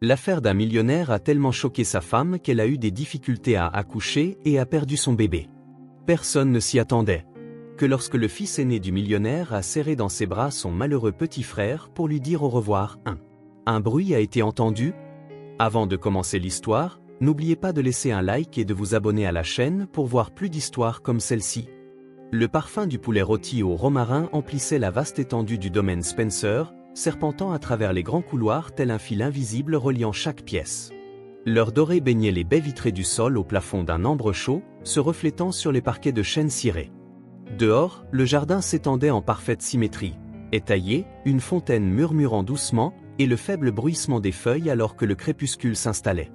L'affaire d'un millionnaire a tellement choqué sa femme qu'elle a eu des difficultés à accoucher et a perdu son bébé. Personne ne s'y attendait. Que lorsque le fils aîné du millionnaire a serré dans ses bras son malheureux petit frère pour lui dire au revoir, un bruit a été entendu. Avant de commencer l'histoire, n'oubliez pas de laisser un like et de vous abonner à la chaîne pour voir plus d'histoires comme celle-ci. Le parfum du poulet rôti au romarin emplissait la vaste étendue du domaine Spencer, serpentant à travers les grands couloirs tel un fil invisible reliant chaque pièce. L'heure dorée baignait les baies vitrées du sol au plafond d'un ambre chaud, se reflétant sur les parquets de chêne ciré. Dehors, le jardin s'étendait en parfaite symétrie, étayé, une fontaine murmurant doucement, et le faible bruissement des feuilles alors que le crépuscule s'installait.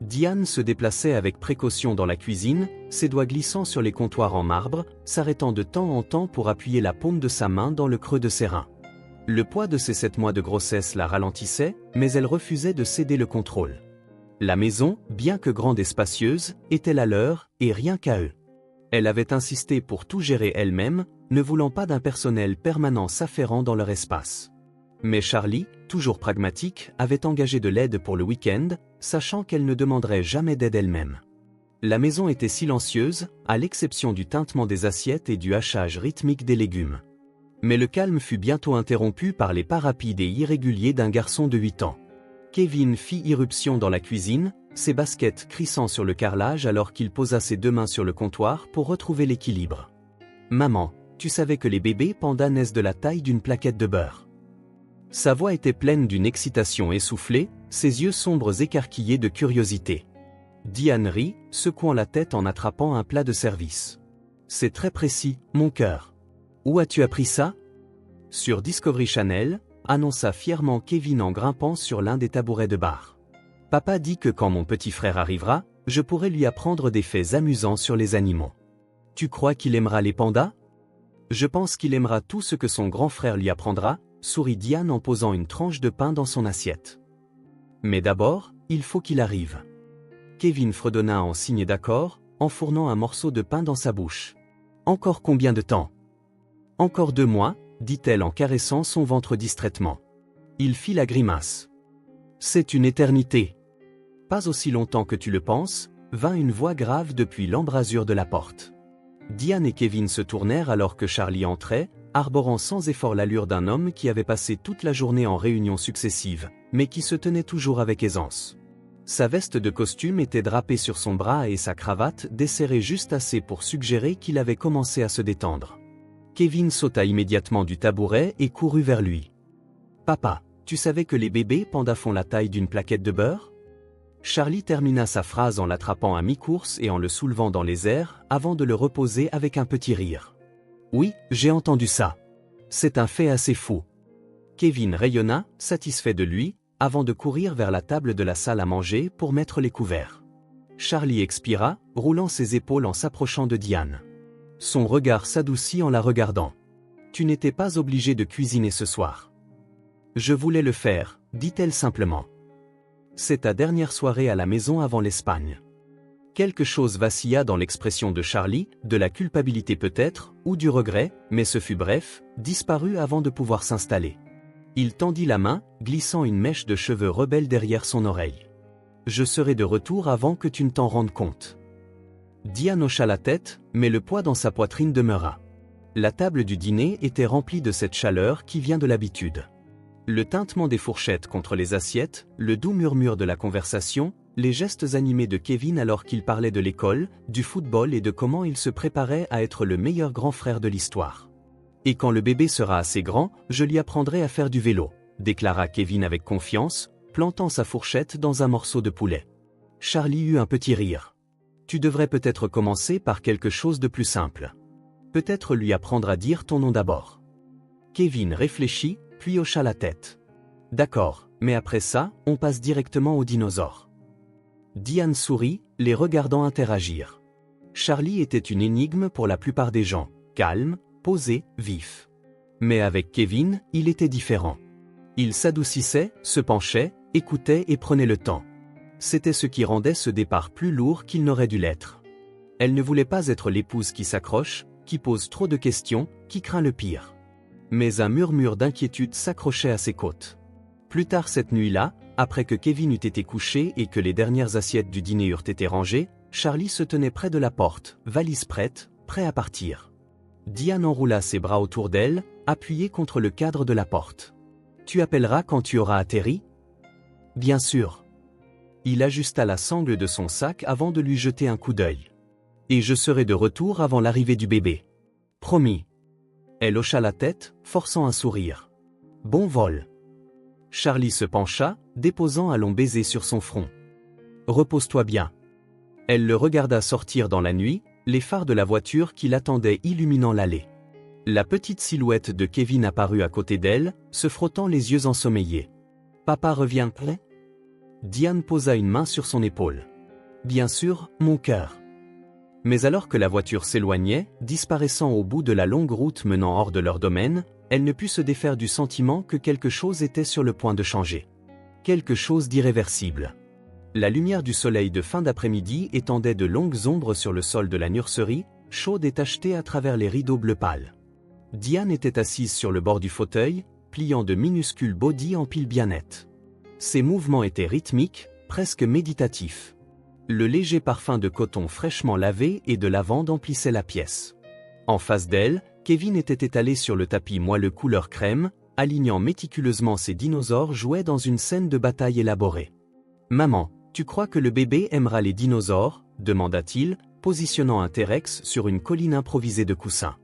Diane se déplaçait avec précaution dans la cuisine, ses doigts glissant sur les comptoirs en marbre, s'arrêtant de temps en temps pour appuyer la paume de sa main dans le creux de ses reins. Le poids de ses 7 mois de grossesse la ralentissait, mais elle refusait de céder le contrôle. La maison, bien que grande et spacieuse, était la leur, et rien qu'à eux. Elle avait insisté pour tout gérer elle-même, ne voulant pas d'un personnel permanent s'affairant dans leur espace. Mais Charlie, toujours pragmatique, avait engagé de l'aide pour le week-end, sachant qu'elle ne demanderait jamais d'aide elle-même. La maison était silencieuse, à l'exception du tintement des assiettes et du hachage rythmique des légumes. Mais le calme fut bientôt interrompu par les pas rapides et irréguliers d'un garçon de 8 ans. Kevin fit irruption dans la cuisine, ses baskets crissant sur le carrelage alors qu'il posa ses 2 mains sur le comptoir pour retrouver l'équilibre. « Maman, tu savais que les bébés pandas naissent de la taille d'une plaquette de beurre ?» Sa voix était pleine d'une excitation essoufflée, ses yeux sombres écarquillés de curiosité. Diane rit, secouant la tête en attrapant un plat de service. « C'est très précis, mon cœur. Où as-tu appris ça ?» Sur Discovery Channel, annonça fièrement Kevin en grimpant sur l'un des tabourets de bar. Papa dit que quand mon petit frère arrivera, je pourrai lui apprendre des faits amusants sur les animaux. Tu crois qu'il aimera les pandas ? Je pense qu'il aimera tout ce que son grand frère lui apprendra, sourit Diane en posant une tranche de pain dans son assiette. Mais d'abord, il faut qu'il arrive. Kevin fredonna en signe d'accord, enfournant un morceau de pain dans sa bouche. Encore combien de temps ? Encore 2 mois, dit-elle en caressant son ventre distraitement. Il fit la grimace. C'est une éternité. Pas aussi longtemps que tu le penses, vint une voix grave depuis l'embrasure de la porte. Diane et Kevin se tournèrent alors que Charlie entrait, arborant sans effort l'allure d'un homme qui avait passé toute la journée en réunions successives, mais qui se tenait toujours avec aisance. Sa veste de costume était drapée sur son bras et sa cravate desserrée juste assez pour suggérer qu'il avait commencé à se détendre. Kevin sauta immédiatement du tabouret et courut vers lui. « Papa, tu savais que les bébés pandas font la taille d'une plaquette de beurre ?» Charlie termina sa phrase en l'attrapant à mi-course et en le soulevant dans les airs, avant de le reposer avec un petit rire. « Oui, j'ai entendu ça. C'est un fait assez fou. » Kevin rayonna, satisfait de lui, avant de courir vers la table de la salle à manger pour mettre les couverts. Charlie expira, roulant ses épaules en s'approchant de Diane. Son regard s'adoucit en la regardant. « Tu n'étais pas obligé de cuisiner ce soir. »« Je voulais le faire, » dit-elle simplement. « C'est ta dernière soirée à la maison avant l'Espagne. » Quelque chose vacilla dans l'expression de Charlie, de la culpabilité peut-être, ou du regret, mais ce fut bref, disparut avant de pouvoir s'installer. Il tendit la main, glissant une mèche de cheveux rebelle derrière son oreille. « Je serai de retour avant que tu ne t'en rendes compte. » Diane hocha la tête, mais le poids dans sa poitrine demeura. La table du dîner était remplie de cette chaleur qui vient de l'habitude. Le tintement des fourchettes contre les assiettes, le doux murmure de la conversation, les gestes animés de Kevin alors qu'il parlait de l'école, du football et de comment il se préparait à être le meilleur grand frère de l'histoire. « Et quand le bébé sera assez grand, je lui apprendrai à faire du vélo », déclara Kevin avec confiance, plantant sa fourchette dans un morceau de poulet. Charlie eut un petit rire. Tu devrais peut-être commencer par quelque chose de plus simple. Peut-être lui apprendre à dire ton nom d'abord. Kevin réfléchit, puis hocha la tête. D'accord, mais après ça, on passe directement aux dinosaures. Diane sourit, les regardant interagir. Charlie était une énigme pour la plupart des gens, calme, posé, vif. Mais avec Kevin, il était différent. Il s'adoucissait, se penchait, écoutait et prenait le temps. C'était ce qui rendait ce départ plus lourd qu'il n'aurait dû l'être. Elle ne voulait pas être l'épouse qui s'accroche, qui pose trop de questions, qui craint le pire. Mais un murmure d'inquiétude s'accrochait à ses côtes. Plus tard cette nuit-là, après que Kevin eut été couché et que les dernières assiettes du dîner eurent été rangées, Charlie se tenait près de la porte, valise prête, prêt à partir. Diane enroula ses bras autour d'elle, appuyée contre le cadre de la porte. « Tu appelleras quand tu auras atterri ? » « Bien sûr. » Il ajusta la sangle de son sac avant de lui jeter un coup d'œil. « Et je serai de retour avant l'arrivée du bébé. » « Promis. » Elle hocha la tête, forçant un sourire. « Bon vol. » Charlie se pencha, déposant un long baiser sur son front. « Repose-toi bien. » Elle le regarda sortir dans la nuit, les phares de la voiture qui l'attendaient illuminant l'allée. La petite silhouette de Kevin apparut à côté d'elle, se frottant les yeux ensommeillés. « Papa revient prêt ?» Diane posa une main sur son épaule. « Bien sûr, mon cœur. » Mais alors que la voiture s'éloignait, disparaissant au bout de la longue route menant hors de leur domaine, elle ne put se défaire du sentiment que quelque chose était sur le point de changer. Quelque chose d'irréversible. La lumière du soleil de fin d'après-midi étendait de longues ombres sur le sol de la nurserie, chaude et tachetée à travers les rideaux bleu pâle. Diane était assise sur le bord du fauteuil, pliant de minuscules bodies en piles bien nettes. Ses mouvements étaient rythmiques, presque méditatifs. Le léger parfum de coton fraîchement lavé et de lavande emplissait la pièce. En face d'elle, Kevin était étalé sur le tapis moelleux couleur crème, alignant méticuleusement ses dinosaures jouets dans une scène de bataille élaborée. « Maman, tu crois que le bébé aimera les dinosaures ?» demanda-t-il, positionnant un T-Rex sur une colline improvisée de coussins.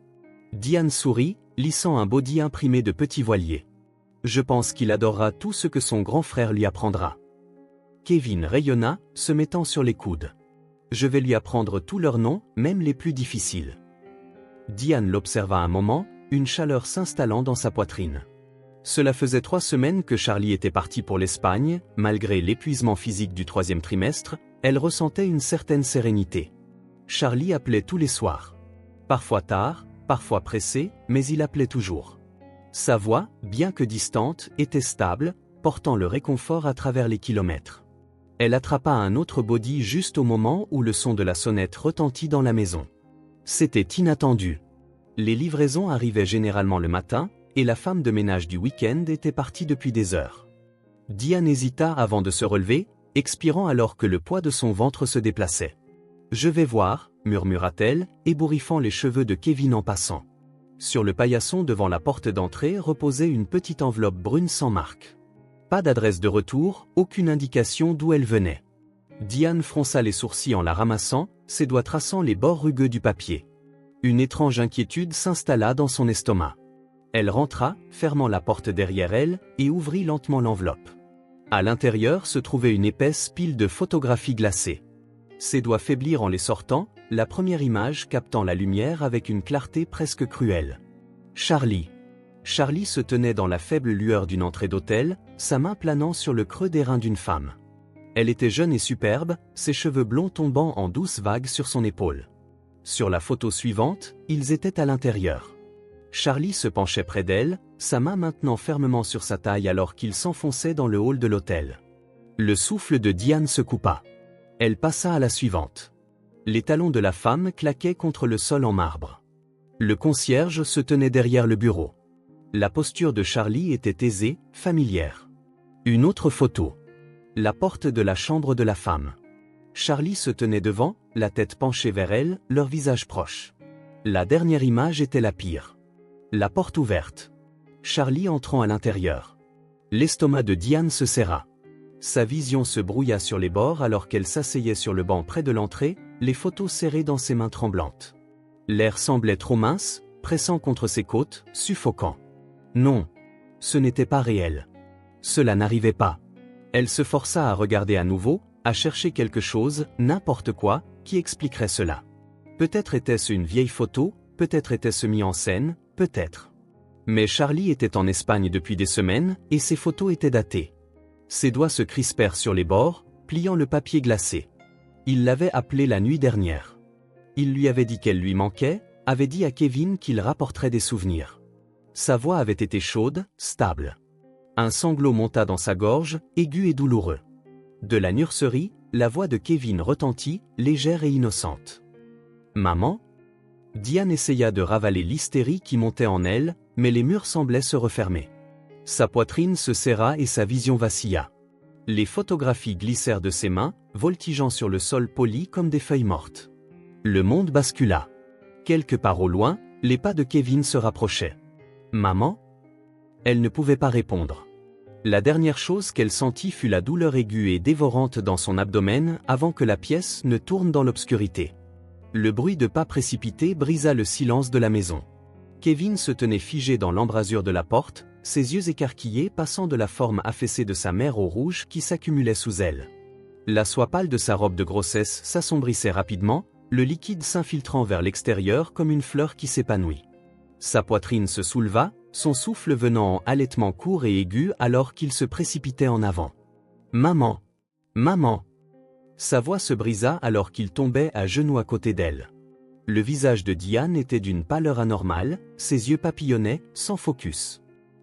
Diane sourit, lissant un body imprimé de petits voiliers. « Je pense qu'il adorera tout ce que son grand frère lui apprendra. » Kevin rayonna, se mettant sur les coudes. « Je vais lui apprendre tous leurs noms, même les plus difficiles. » Diane l'observa un moment, une chaleur s'installant dans sa poitrine. Cela faisait 3 semaines que Charlie était parti pour l'Espagne, malgré l'épuisement physique du 3e trimestre, elle ressentait une certaine sérénité. Charlie appelait tous les soirs. Parfois tard, parfois pressé, mais il appelait toujours. Sa voix, bien que distante, était stable, portant le réconfort à travers les kilomètres. Elle attrapa un autre body juste au moment où le son de la sonnette retentit dans la maison. C'était inattendu. Les livraisons arrivaient généralement le matin, et la femme de ménage du week-end était partie depuis des heures. Diane hésita avant de se relever, expirant alors que le poids de son ventre se déplaçait. « Je vais voir », murmura-t-elle, ébouriffant les cheveux de Kevin en passant. Sur le paillasson devant la porte d'entrée reposait une petite enveloppe brune sans marque. Pas d'adresse de retour, aucune indication d'où elle venait. Diane fronça les sourcils en la ramassant, ses doigts traçant les bords rugueux du papier. Une étrange inquiétude s'installa dans son estomac. Elle rentra, fermant la porte derrière elle, et ouvrit lentement l'enveloppe. À l'intérieur se trouvait une épaisse pile de photographies glacées. Ses doigts faiblirent en les sortant, la première image captant la lumière avec une clarté presque cruelle. Charlie. Charlie se tenait dans la faible lueur d'une entrée d'hôtel, sa main planant sur le creux des reins d'une femme. Elle était jeune et superbe, ses cheveux blonds tombant en douces vagues sur son épaule. Sur la photo suivante, ils étaient à l'intérieur. Charlie se penchait près d'elle, sa main maintenant fermement sur sa taille alors qu'il s'enfonçait dans le hall de l'hôtel. Le souffle de Diane se coupa. Elle passa à la suivante. Les talons de la femme claquaient contre le sol en marbre. Le concierge se tenait derrière le bureau. La posture de Charlie était aisée, familière. Une autre photo. La porte de la chambre de la femme. Charlie se tenait devant, la tête penchée vers elle, leur visage proche. La dernière image était la pire. La porte ouverte. Charlie entrant à l'intérieur. L'estomac de Diane se serra. Sa vision se brouilla sur les bords alors qu'elle s'asseyait sur le banc près de l'entrée, les photos serrées dans ses mains tremblantes. L'air semblait trop mince, pressant contre ses côtes, suffocant. Non. Ce n'était pas réel. Cela n'arrivait pas. Elle se força à regarder à nouveau, à chercher quelque chose, n'importe quoi, qui expliquerait cela. Peut-être était-ce une vieille photo, peut-être était-ce mis en scène, peut-être. Mais Charlie était en Espagne depuis des semaines, et ses photos étaient datées. Ses doigts se crispèrent sur les bords, pliant le papier glacé. Il l'avait appelée la nuit dernière. Il lui avait dit qu'elle lui manquait, avait dit à Kevin qu'il rapporterait des souvenirs. Sa voix avait été chaude, stable. Un sanglot monta dans sa gorge, aigu et douloureux. De la nurserie, la voix de Kevin retentit, légère et innocente. « Maman ?» Diane essaya de ravaler l'hystérie qui montait en elle, mais les murs semblaient se refermer. Sa poitrine se serra et sa vision vacilla. Les photographies glissèrent de ses mains, voltigeant sur le sol poli comme des feuilles mortes. Le monde bascula. Quelque part au loin, les pas de Kevin se rapprochaient. « Maman ?» Elle ne pouvait pas répondre. La dernière chose qu'elle sentit fut la douleur aiguë et dévorante dans son abdomen avant que la pièce ne tourne dans l'obscurité. Le bruit de pas précipités brisa le silence de la maison. Kevin se tenait figé dans l'embrasure de la porte, ses yeux écarquillés passant de la forme affaissée de sa mère au rouge qui s'accumulait sous elle. La soie pâle de sa robe de grossesse s'assombrissait rapidement, le liquide s'infiltrant vers l'extérieur comme une fleur qui s'épanouit. Sa poitrine se souleva, son souffle venant en halètement court et aigu alors qu'il se précipitait en avant. « Maman! Maman !» Sa voix se brisa alors qu'il tombait à genoux à côté d'elle. Le visage de Diane était d'une pâleur anormale, ses yeux papillonnaient, sans focus.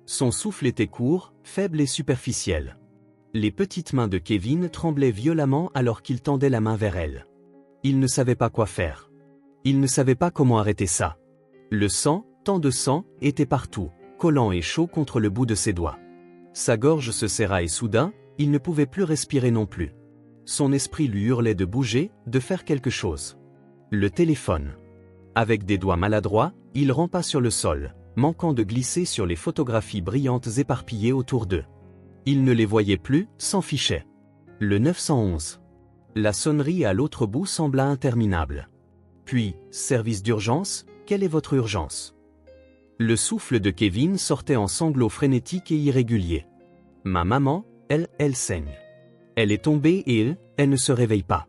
Son souffle était court, faible et superficiel. Les petites mains de Kevin tremblaient violemment alors qu'il tendait la main vers elle. Il ne savait pas quoi faire. Il ne savait pas comment arrêter ça. Le sang, tant de sang, était partout, collant et chaud contre le bout de ses doigts. Sa gorge se serra et soudain, il ne pouvait plus respirer non plus. Son esprit lui hurlait de bouger, de faire quelque chose. Le téléphone. Avec des doigts maladroits, il rampa sur le sol, manquant de glisser sur les photographies brillantes éparpillées autour d'eux. Il ne les voyait plus, s'en fichait. Le 911. La sonnerie à l'autre bout sembla interminable. Puis, service d'urgence, quelle est votre urgence? Le souffle de Kevin sortait en sanglots frénétiques et irréguliers. Ma maman, elle saigne. Elle est tombée et elle ne se réveille pas.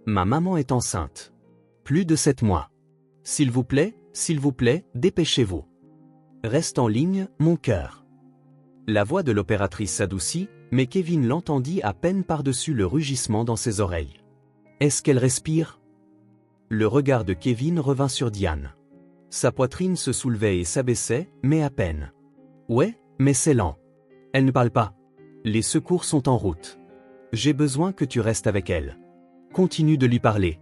Ma maman est enceinte. Plus de 7 mois. S'il vous plaît, dépêchez-vous. Reste en ligne, mon cœur. La voix de l'opératrice s'adoucit, mais Kevin l'entendit à peine par-dessus le rugissement dans ses oreilles. Est-ce qu'elle respire? Le regard de Kevin revint sur Diane. Sa poitrine se soulevait et s'abaissait, mais à peine. Ouais, mais c'est lent. Elle ne parle pas. Les secours sont en route. J'ai besoin que tu restes avec elle. Continue de lui parler.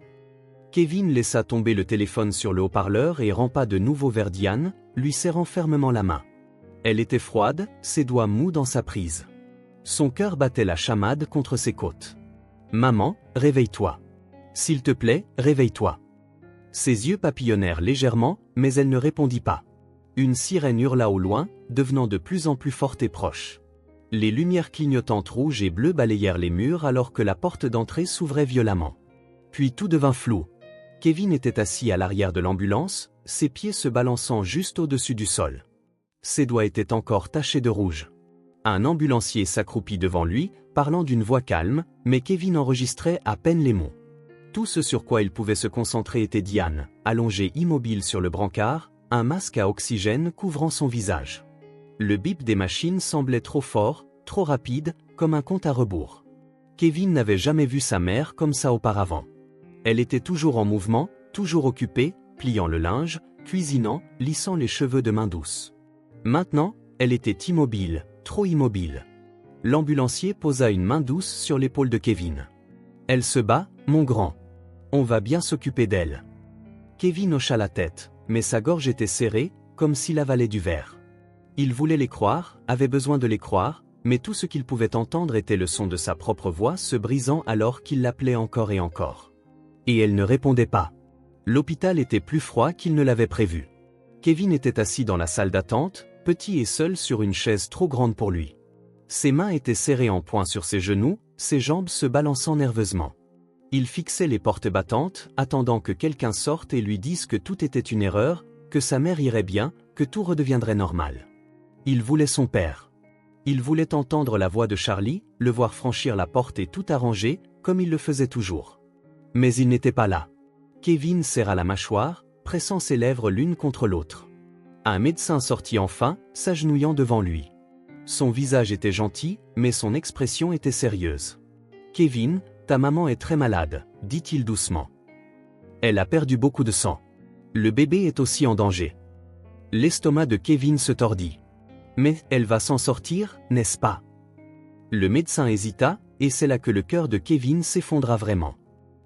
Kevin laissa tomber le téléphone sur le haut-parleur et rampa de nouveau vers Diane, lui serrant fermement la main. Elle était froide, ses doigts mous dans sa prise. Son cœur battait la chamade contre ses côtes. Maman, réveille-toi. S'il te plaît, réveille-toi. Ses yeux papillonnèrent légèrement, mais elle ne répondit pas. Une sirène hurla au loin, devenant de plus en plus forte et proche. Les lumières clignotantes rouges et bleues balayèrent les murs alors que la porte d'entrée s'ouvrait violemment. Puis tout devint flou. Kevin était assis à l'arrière de l'ambulance, ses pieds se balançant juste au-dessus du sol. Ses doigts étaient encore tachés de rouge. Un ambulancier s'accroupit devant lui, parlant d'une voix calme, mais Kevin enregistrait à peine les mots. Tout ce sur quoi il pouvait se concentrer était Diane, allongée immobile sur le brancard, un masque à oxygène couvrant son visage. Le bip des machines semblait trop fort, trop rapide, comme un compte à rebours. Kevin n'avait jamais vu sa mère comme ça auparavant. Elle était toujours en mouvement, toujours occupée, pliant le linge, cuisinant, lissant les cheveux de main douce. Maintenant, elle était immobile, trop immobile. L'ambulancier posa une main douce sur l'épaule de Kevin. Elle se bat, mon grand. On va bien s'occuper d'elle. Kevin hocha la tête, mais sa gorge était serrée, comme s'il avalait du verre. Il voulait les croire, avait besoin de les croire, mais tout ce qu'il pouvait entendre était le son de sa propre voix se brisant alors qu'il l'appelait encore et encore. Et elle ne répondait pas. L'hôpital était plus froid qu'il ne l'avait prévu. Kevin était assis dans la salle d'attente, petit et seul sur une chaise trop grande pour lui. Ses mains étaient serrées en poing sur ses genoux, ses jambes se balançant nerveusement. Il fixait les portes battantes, attendant que quelqu'un sorte et lui dise que tout était une erreur, que sa mère irait bien, que tout redeviendrait normal. Il voulait son père. Il voulait entendre la voix de Charlie, le voir franchir la porte et tout arranger, comme il le faisait toujours. Mais il n'était pas là. Kevin serra la mâchoire, pressant ses lèvres l'une contre l'autre. Un médecin sortit enfin, s'agenouillant devant lui. Son visage était gentil, mais son expression était sérieuse. « Kevin, ta maman est très malade, dit-il doucement. Elle a perdu beaucoup de sang. Le bébé est aussi en danger. » L'estomac de Kevin se tordit. « Mais elle va s'en sortir, n'est-ce pas ?» Le médecin hésita, et c'est là que le cœur de Kevin s'effondra vraiment.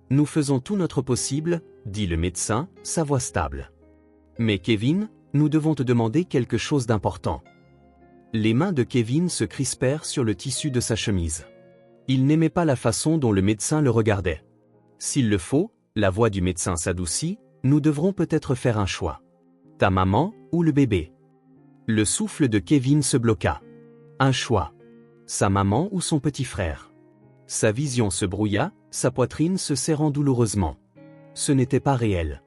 « Nous faisons tout notre possible, » dit le médecin, sa voix stable. « Mais Kevin, nous devons te demander quelque chose d'important. » Les mains de Kevin se crispèrent sur le tissu de sa chemise. Il n'aimait pas la façon dont le médecin le regardait. S'il le faut, la voix du médecin s'adoucit, nous devrons peut-être faire un choix. Ta maman ou le bébé? Le souffle de Kevin se bloqua. Un choix. Sa maman ou son petit frère? Sa vision se brouilla, sa poitrine se serrant douloureusement. Ce n'était pas réel.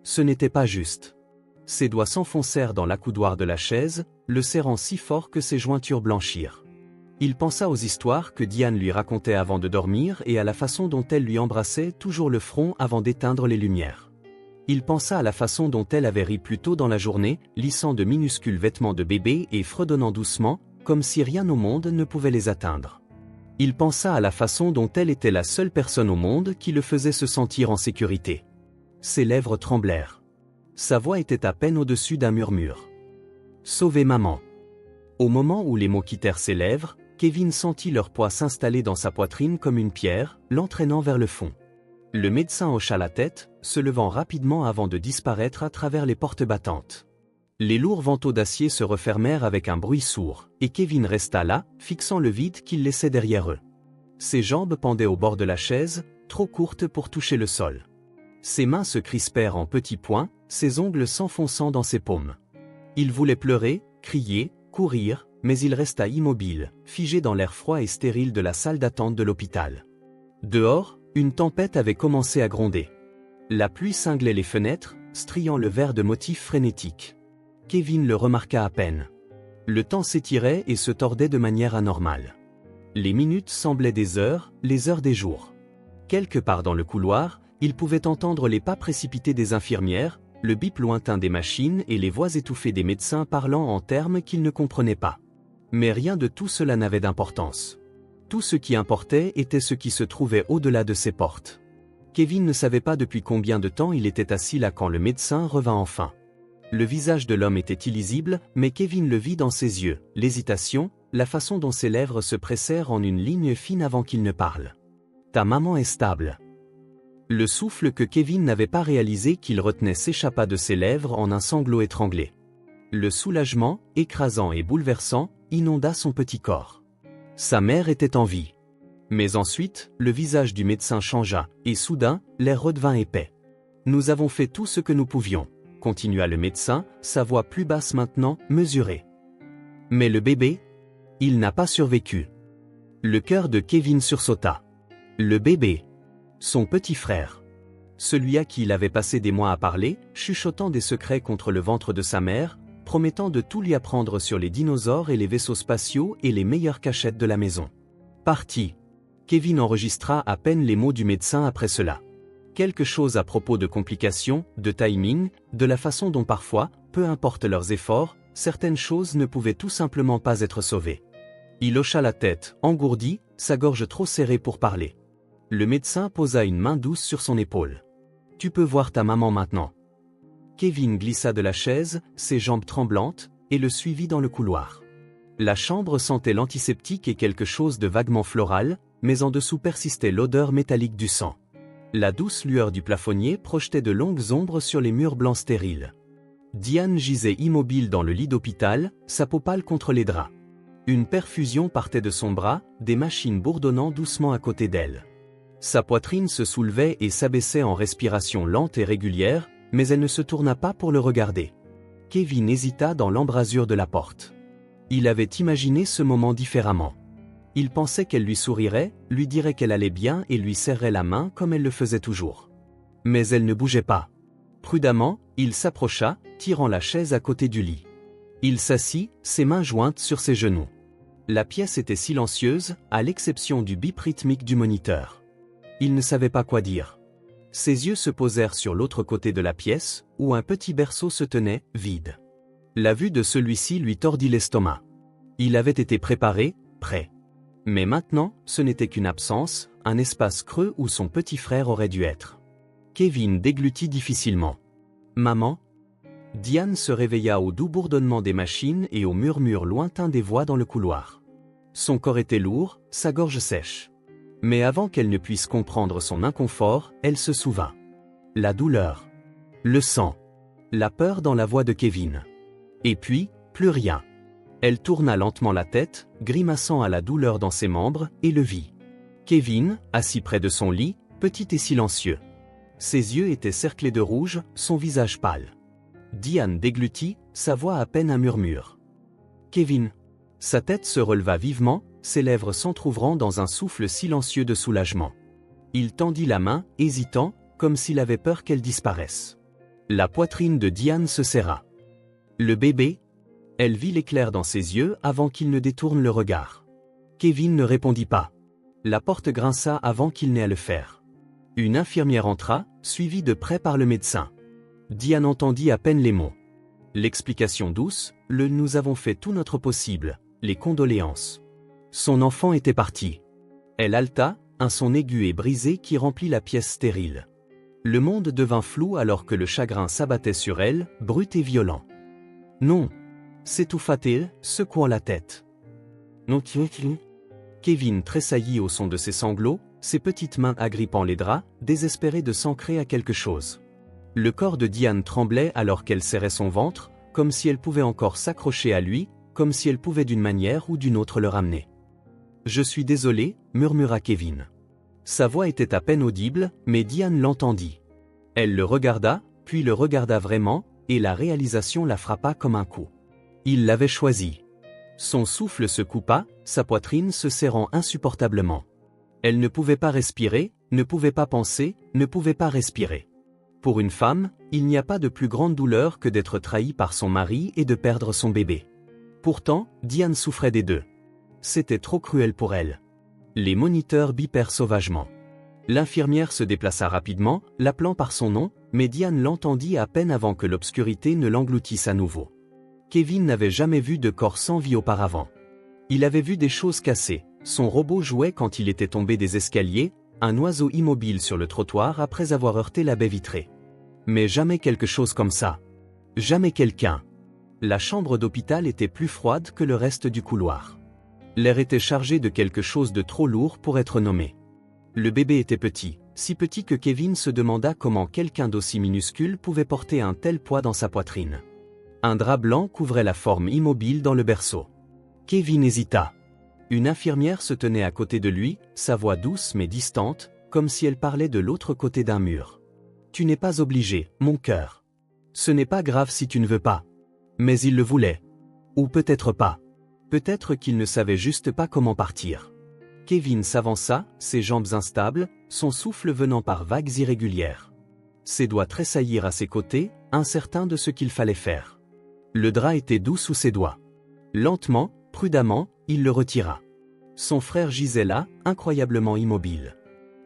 Ce n'était pas juste. Ses doigts s'enfoncèrent dans l'accoudoir de la chaise, le serrant si fort que ses jointures blanchirent. Il pensa aux histoires que Diane lui racontait avant de dormir et à la façon dont elle lui embrassait toujours le front avant d'éteindre les lumières. Il pensa à la façon dont elle avait ri plus tôt dans la journée, lissant de minuscules vêtements de bébé et fredonnant doucement, comme si rien au monde ne pouvait les atteindre. Il pensa à la façon dont elle était la seule personne au monde qui le faisait se sentir en sécurité. Ses lèvres tremblèrent. Sa voix était à peine au-dessus d'un murmure. « Sauvez maman !» Au moment où les mots quittèrent ses lèvres, Kevin sentit leur poids s'installer dans sa poitrine comme une pierre, l'entraînant vers le fond. Le médecin hocha la tête, se levant rapidement avant de disparaître à travers les portes battantes. Les lourds vantaux d'acier se refermèrent avec un bruit sourd, et Kevin resta là, fixant le vide qu'il laissait derrière eux. Ses jambes pendaient au bord de la chaise, trop courtes pour toucher le sol. Ses mains se crispèrent en petits points, ses ongles s'enfonçant dans ses paumes. Il voulait pleurer, crier, courir, mais il resta immobile, figé dans l'air froid et stérile de la salle d'attente de l'hôpital. Dehors, une tempête avait commencé à gronder. La pluie cinglait les fenêtres, striant le verre de motifs frénétiques. Kevin le remarqua à peine. Le temps s'étirait et se tordait de manière anormale. Les minutes semblaient des heures, les heures des jours. Quelque part dans le couloir, il pouvait entendre les pas précipités des infirmières, le bip lointain des machines et les voix étouffées des médecins parlant en termes qu'il ne comprenait pas. Mais rien de tout cela n'avait d'importance. Tout ce qui importait était ce qui se trouvait au-delà de ces portes. Kevin ne savait pas depuis combien de temps il était assis là quand le médecin revint enfin. Le visage de l'homme était illisible, mais Kevin le vit dans ses yeux, l'hésitation, la façon dont ses lèvres se pressèrent en une ligne fine avant qu'il ne parle. « Ta maman est stable. » Le souffle que Kevin n'avait pas réalisé qu'il retenait s'échappa de ses lèvres en un sanglot étranglé. Le soulagement, écrasant et bouleversant, inonda son petit corps. Sa mère était en vie. Mais ensuite, le visage du médecin changea, et soudain, l'air redevint épais. « Nous avons fait tout ce que nous pouvions, » continua le médecin, sa voix plus basse maintenant, mesurée. « Mais le bébé? Il n'a pas survécu. » Le cœur de Kevin sursauta. Le bébé. Son petit frère. Celui à qui il avait passé des mois à parler, chuchotant des secrets contre le ventre de sa mère, promettant de tout lui apprendre sur les dinosaures et les vaisseaux spatiaux et les meilleures cachettes de la maison. Parti. Kevin enregistra à peine les mots du médecin après cela. Quelque chose à propos de complications, de timing, de la façon dont parfois, peu importe leurs efforts, certaines choses ne pouvaient tout simplement pas être sauvées. Il hocha la tête, engourdi, sa gorge trop serrée pour parler. Le médecin posa une main douce sur son épaule. « Tu peux voir ta maman maintenant. » Kevin glissa de la chaise, ses jambes tremblantes, et le suivit dans le couloir. La chambre sentait l'antiseptique et quelque chose de vaguement floral, mais en dessous persistait l'odeur métallique du sang. La douce lueur du plafonnier projetait de longues ombres sur les murs blancs stériles. Diane gisait immobile dans le lit d'hôpital, sa peau pâle contre les draps. Une perfusion partait de son bras, des machines bourdonnant doucement à côté d'elle. Sa poitrine se soulevait et s'abaissait en respiration lente et régulière, mais elle ne se tourna pas pour le regarder. Kevin hésita dans l'embrasure de la porte. Il avait imaginé ce moment différemment. Il pensait qu'elle lui sourirait, lui dirait qu'elle allait bien et lui serrerait la main comme elle le faisait toujours. Mais elle ne bougeait pas. Prudemment, il s'approcha, tirant la chaise à côté du lit. Il s'assit, ses mains jointes sur ses genoux. La pièce était silencieuse, à l'exception du bip rythmique du moniteur. Il ne savait pas quoi dire. Ses yeux se posèrent sur l'autre côté de la pièce, où un petit berceau se tenait, vide. La vue de celui-ci lui tordit l'estomac. Il avait été préparé, prêt. Mais maintenant, ce n'était qu'une absence, un espace creux où son petit frère aurait dû être. Kevin déglutit difficilement. « Maman ?» Diane se réveilla au doux bourdonnement des machines et au murmure lointain des voix dans le couloir. Son corps était lourd, sa gorge sèche. Mais avant qu'elle ne puisse comprendre son inconfort, elle se souvint. La douleur. Le sang. La peur dans la voix de Kevin. Et puis, plus rien. Elle tourna lentement la tête, grimaçant à la douleur dans ses membres, et le vit. Kevin, assis près de son lit, petit et silencieux. Ses yeux étaient cerclés de rouge, son visage pâle. Diane déglutit, sa voix à peine un murmure. Kevin. Sa tête se releva vivement, ses lèvres s'entr'ouvrant dans un souffle silencieux de soulagement. Il tendit la main, hésitant, comme s'il avait peur qu'elle disparaisse. La poitrine de Diane se serra. Le bébé? Elle vit l'éclair dans ses yeux avant qu'il ne détourne le regard. Kevin ne répondit pas. La porte grinça avant qu'il n'ait à le faire. Une infirmière entra, suivie de près par le médecin. Diane entendit à peine les mots. L'explication douce, le « nous avons fait tout notre possible », les condoléances. Son enfant était parti. Elle haleta, un son aigu et brisé qui remplit la pièce stérile. Le monde devint flou alors que le chagrin s'abattait sur elle, brut et violent. Non, s'étouffa-t-elle, secouant la tête. Non, Kevin tressaillit au son de ses sanglots, ses petites mains agrippant les draps, désespéré de s'ancrer à quelque chose. Le corps de Diane tremblait alors qu'elle serrait son ventre, comme si elle pouvait encore s'accrocher à lui, comme si elle pouvait d'une manière ou d'une autre le ramener. « Je suis désolé », murmura Kevin. Sa voix était à peine audible, mais Diane l'entendit. Elle le regarda, puis le regarda vraiment, et la réalisation la frappa comme un coup. Il l'avait choisi. Son souffle se coupa, sa poitrine se serrant insupportablement. Elle ne pouvait pas respirer, ne pouvait pas penser, ne pouvait pas respirer. Pour une femme, il n'y a pas de plus grande douleur que d'être trahie par son mari et de perdre son bébé. Pourtant, Diane souffrait des deux. C'était trop cruel pour elle. Les moniteurs bipèrent sauvagement. L'infirmière se déplaça rapidement, l'appelant par son nom, mais Diane l'entendit à peine avant que l'obscurité ne l'engloutisse à nouveau. Kevin n'avait jamais vu de corps sans vie auparavant. Il avait vu des choses cassées, son robot jouait quand il était tombé des escaliers, un oiseau immobile sur le trottoir après avoir heurté la baie vitrée. Mais jamais quelque chose comme ça. Jamais quelqu'un. La chambre d'hôpital était plus froide que le reste du couloir. L'air était chargé de quelque chose de trop lourd pour être nommé. Le bébé était petit, si petit que Kevin se demanda comment quelqu'un d'aussi minuscule pouvait porter un tel poids dans sa poitrine. Un drap blanc couvrait la forme immobile dans le berceau. Kevin hésita. Une infirmière se tenait à côté de lui, sa voix douce mais distante, comme si elle parlait de l'autre côté d'un mur. « Tu n'es pas obligé, mon cœur. Ce n'est pas grave si tu ne veux pas. » Mais il le voulait. Ou peut-être pas. Peut-être qu'il ne savait juste pas comment partir. Kevin s'avança, ses jambes instables, son souffle venant par vagues irrégulières. Ses doigts tressaillirent à ses côtés, incertains de ce qu'il fallait faire. Le drap était doux sous ses doigts. Lentement, prudemment, il le retira. Son frère gisait là, incroyablement immobile.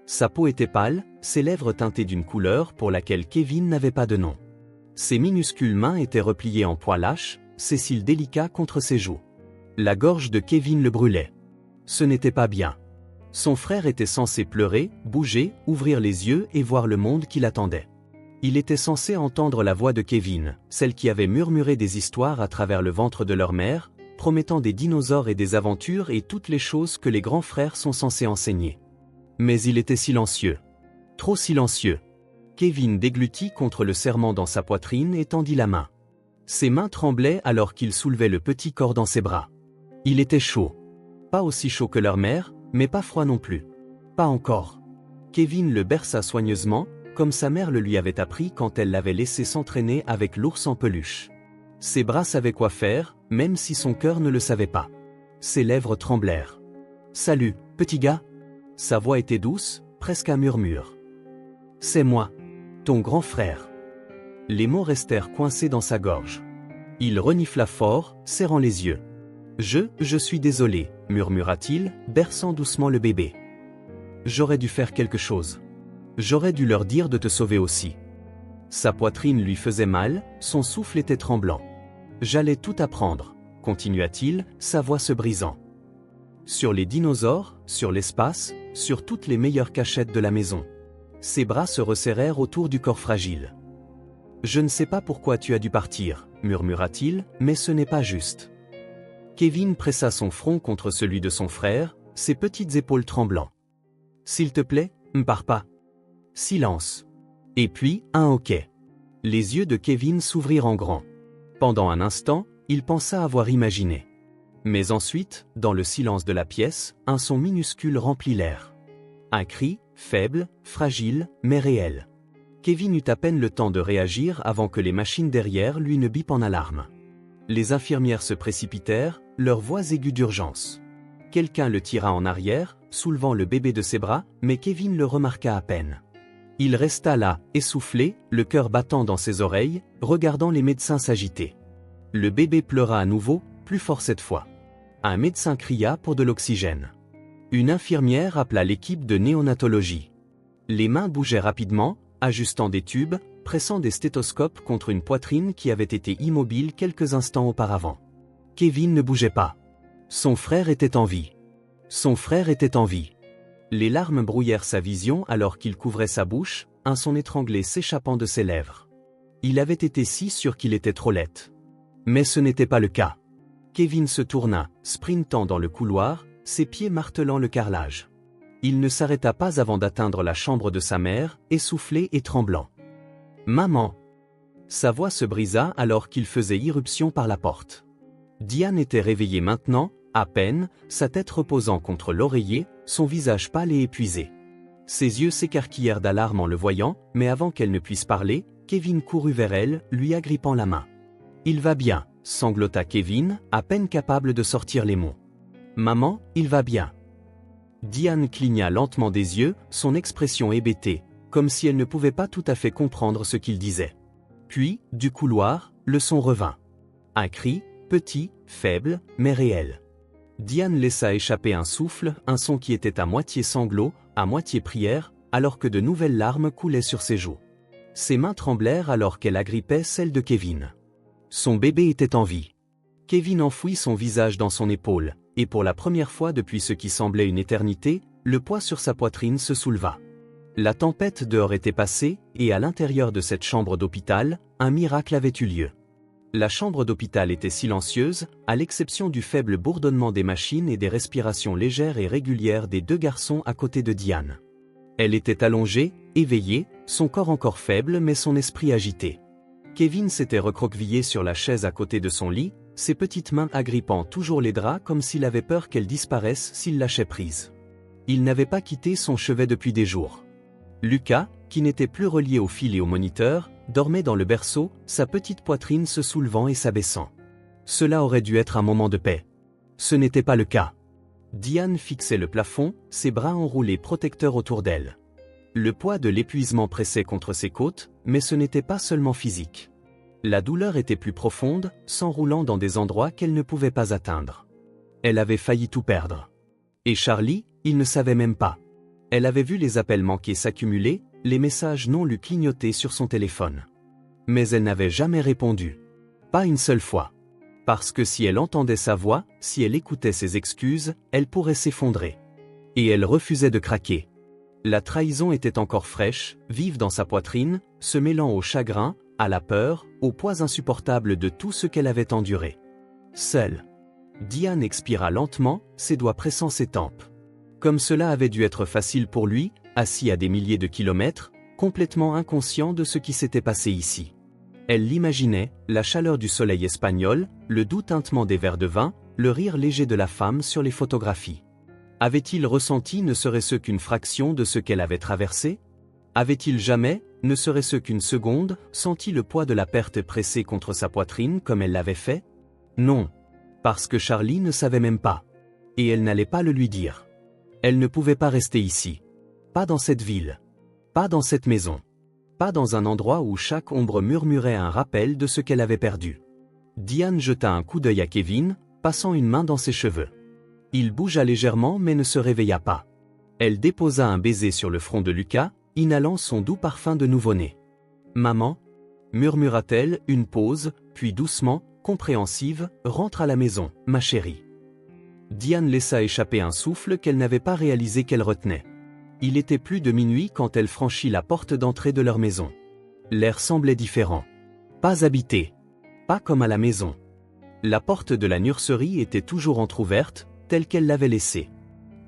Sa peau était pâle, ses lèvres teintées d'une couleur pour laquelle Kevin n'avait pas de nom. Ses minuscules mains étaient repliées en poils lâches, ses cils délicats contre ses joues. La gorge de Kevin le brûlait. Ce n'était pas bien. Son frère était censé pleurer, bouger, ouvrir les yeux et voir le monde qui l'attendait. Il était censé entendre la voix de Kevin, celle qui avait murmuré des histoires à travers le ventre de leur mère, promettant des dinosaures et des aventures et toutes les choses que les grands frères sont censés enseigner. Mais il était silencieux. Trop silencieux. Kevin déglutit contre le serrement dans sa poitrine et tendit la main. Ses mains tremblaient alors qu'il soulevait le petit corps dans ses bras. Il était chaud. Pas aussi chaud que leur mère, mais pas froid non plus. Pas encore. Kevin le berça soigneusement, comme sa mère le lui avait appris quand elle l'avait laissé s'entraîner avec l'ours en peluche. Ses bras savaient quoi faire, même si son cœur ne le savait pas. Ses lèvres tremblèrent. « Salut, petit gars !» Sa voix était douce, presque un murmure. « C'est moi, ton grand frère. » Les mots restèrent coincés dans sa gorge. Il renifla fort, serrant les yeux. « Je suis désolé, » murmura-t-il, berçant doucement le bébé. « J'aurais dû faire quelque chose. J'aurais dû leur dire de te sauver aussi. » Sa poitrine lui faisait mal, son souffle était tremblant. « J'allais tout apprendre, » continua-t-il, sa voix se brisant. Sur les dinosaures, sur l'espace, sur toutes les meilleures cachettes de la maison. Ses bras se resserrèrent autour du corps fragile. « Je ne sais pas pourquoi tu as dû partir, » murmura-t-il, mais ce n'est pas juste. Kevin pressa son front contre celui de son frère, ses petites épaules tremblant. « S'il te plaît, ne pars pas. » Silence. Et puis, un hoquet. Les yeux de Kevin s'ouvrirent en grand. Pendant un instant, il pensa avoir imaginé. Mais ensuite, dans le silence de la pièce, un son minuscule remplit l'air. Un cri, faible, fragile, mais réel. Kevin eut à peine le temps de réagir avant que les machines derrière lui ne bipent en alarme. Les infirmières se précipitèrent, leurs voix aiguës d'urgence. Quelqu'un le tira en arrière, soulevant le bébé de ses bras, mais Kevin le remarqua à peine. Il resta là, essoufflé, le cœur battant dans ses oreilles, regardant les médecins s'agiter. Le bébé pleura à nouveau, plus fort cette fois. Un médecin cria pour de l'oxygène. Une infirmière appela l'équipe de néonatologie. Les mains bougeaient rapidement, ajustant des tubes, pressant des stéthoscopes contre une poitrine qui avait été immobile quelques instants auparavant. Kevin ne bougeait pas. Son frère était en vie. Son frère était en vie. Les larmes brouillèrent sa vision alors qu'il couvrait sa bouche, un son étranglé s'échappant de ses lèvres. Il avait été si sûr qu'il était trop laid. Mais ce n'était pas le cas. Kevin se tourna, sprintant dans le couloir, ses pieds martelant le carrelage. Il ne s'arrêta pas avant d'atteindre la chambre de sa mère, essoufflé et tremblant. « Maman !» Sa voix se brisa alors qu'il faisait irruption par la porte. Diane était réveillée maintenant, à peine, sa tête reposant contre l'oreiller, son visage pâle et épuisé. Ses yeux s'écarquillèrent d'alarme en le voyant, mais avant qu'elle ne puisse parler, Kevin courut vers elle, lui agrippant la main. « Il va bien !» sanglota Kevin, à peine capable de sortir les mots. « Maman, il va bien !» Diane cligna lentement des yeux, son expression hébétée, comme si elle ne pouvait pas tout à fait comprendre ce qu'il disait. Puis, du couloir, le son revint. Un cri, petit, faible, mais réel. Diane laissa échapper un souffle, un son qui était à moitié sanglot, à moitié prière, alors que de nouvelles larmes coulaient sur ses joues. Ses mains tremblèrent alors qu'elle agrippait celle de Kevin. Son bébé était en vie. Kevin enfouit son visage dans son épaule, et pour la première fois depuis ce qui semblait une éternité, le poids sur sa poitrine se souleva. La tempête dehors était passée, et à l'intérieur de cette chambre d'hôpital, un miracle avait eu lieu. La chambre d'hôpital était silencieuse, à l'exception du faible bourdonnement des machines et des respirations légères et régulières des deux garçons à côté de Diane. Elle était allongée, éveillée, son corps encore faible mais son esprit agité. Kevin s'était recroquevillé sur la chaise à côté de son lit, ses petites mains agrippant toujours les draps comme s'il avait peur qu'elles disparaissent s'il lâchait prise. Il n'avait pas quitté son chevet depuis des jours. Lucas, qui n'était plus relié au fil et au moniteur, dormait dans le berceau, sa petite poitrine se soulevant et s'abaissant. Cela aurait dû être un moment de paix. Ce n'était pas le cas. Diane fixait le plafond, ses bras enroulés protecteurs autour d'elle. Le poids de l'épuisement pressait contre ses côtes, mais ce n'était pas seulement physique. La douleur était plus profonde, s'enroulant dans des endroits qu'elle ne pouvait pas atteindre. Elle avait failli tout perdre. Et Charlie, il ne savait même pas. Elle avait vu les appels manqués s'accumuler, les messages non lus clignoter sur son téléphone. Mais elle n'avait jamais répondu. Pas une seule fois. Parce que si elle entendait sa voix, si elle écoutait ses excuses, elle pourrait s'effondrer. Et elle refusait de craquer. La trahison était encore fraîche, vive dans sa poitrine, se mêlant au chagrin, à la peur, au poids insupportable de tout ce qu'elle avait enduré. Seule. Diane expira lentement, ses doigts pressant ses tempes. Comme cela avait dû être facile pour lui, assis à des milliers de kilomètres, complètement inconscient de ce qui s'était passé ici. Elle l'imaginait, la chaleur du soleil espagnol, le doux tintement des verres de vin, le rire léger de la femme sur les photographies. Avait-il ressenti ne serait-ce qu'une fraction de ce qu'elle avait traversé? Avait-il jamais, ne serait-ce qu'une seconde, senti le poids de la perte pressé contre sa poitrine comme elle l'avait fait? Non. Parce que Charlie ne savait même pas. Et elle n'allait pas le lui dire. Elle ne pouvait pas rester ici. Pas dans cette ville. Pas dans cette maison. Pas dans un endroit où chaque ombre murmurait un rappel de ce qu'elle avait perdu. Diane jeta un coup d'œil à Kevin, passant une main dans ses cheveux. Il bougea légèrement mais ne se réveilla pas. Elle déposa un baiser sur le front de Lucas, inhalant son doux parfum de nouveau-né. « Maman » murmura-t-elle, une pause, puis doucement, compréhensive, « rentre à la maison, ma chérie. » Diane laissa échapper un souffle qu'elle n'avait pas réalisé qu'elle retenait. Il était plus de minuit quand elle franchit la porte d'entrée de leur maison. L'air semblait différent. Pas habité. Pas comme à la maison. La porte de la nurserie était toujours entr'ouverte, telle qu'elle l'avait laissée.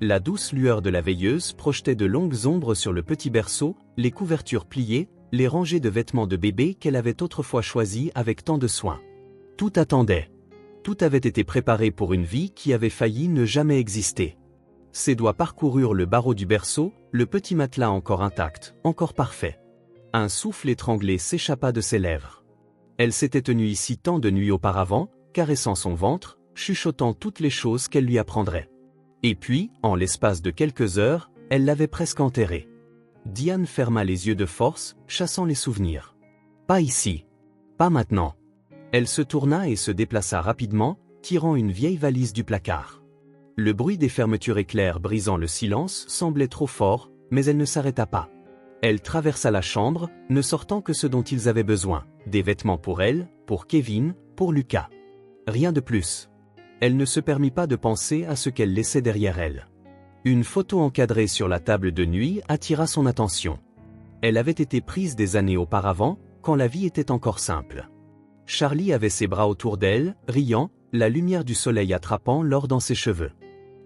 La douce lueur de la veilleuse projetait de longues ombres sur le petit berceau, les couvertures pliées, les rangées de vêtements de bébé qu'elle avait autrefois choisis avec tant de soin. Tout attendait. Tout avait été préparé pour une vie qui avait failli ne jamais exister. Ses doigts parcoururent le barreau du berceau, le petit matelas encore intact, encore parfait. Un souffle étranglé s'échappa de ses lèvres. Elle s'était tenue ici tant de nuits auparavant, caressant son ventre, chuchotant toutes les choses qu'elle lui apprendrait. Et puis, en l'espace de quelques heures, elle l'avait presque enterré. Diane ferma les yeux de force, chassant les souvenirs. Pas ici. Pas maintenant. Elle se tourna et se déplaça rapidement, tirant une vieille valise du placard. Le bruit des fermetures éclairs brisant le silence semblait trop fort, mais elle ne s'arrêta pas. Elle traversa la chambre, ne sortant que ce dont ils avaient besoin, des vêtements pour elle, pour Kevin, pour Lucas. Rien de plus. Elle ne se permit pas de penser à ce qu'elle laissait derrière elle. Une photo encadrée sur la table de nuit attira son attention. Elle avait été prise des années auparavant, quand la vie était encore simple. Charlie avait ses bras autour d'elle, riant, la lumière du soleil attrapant l'or dans ses cheveux.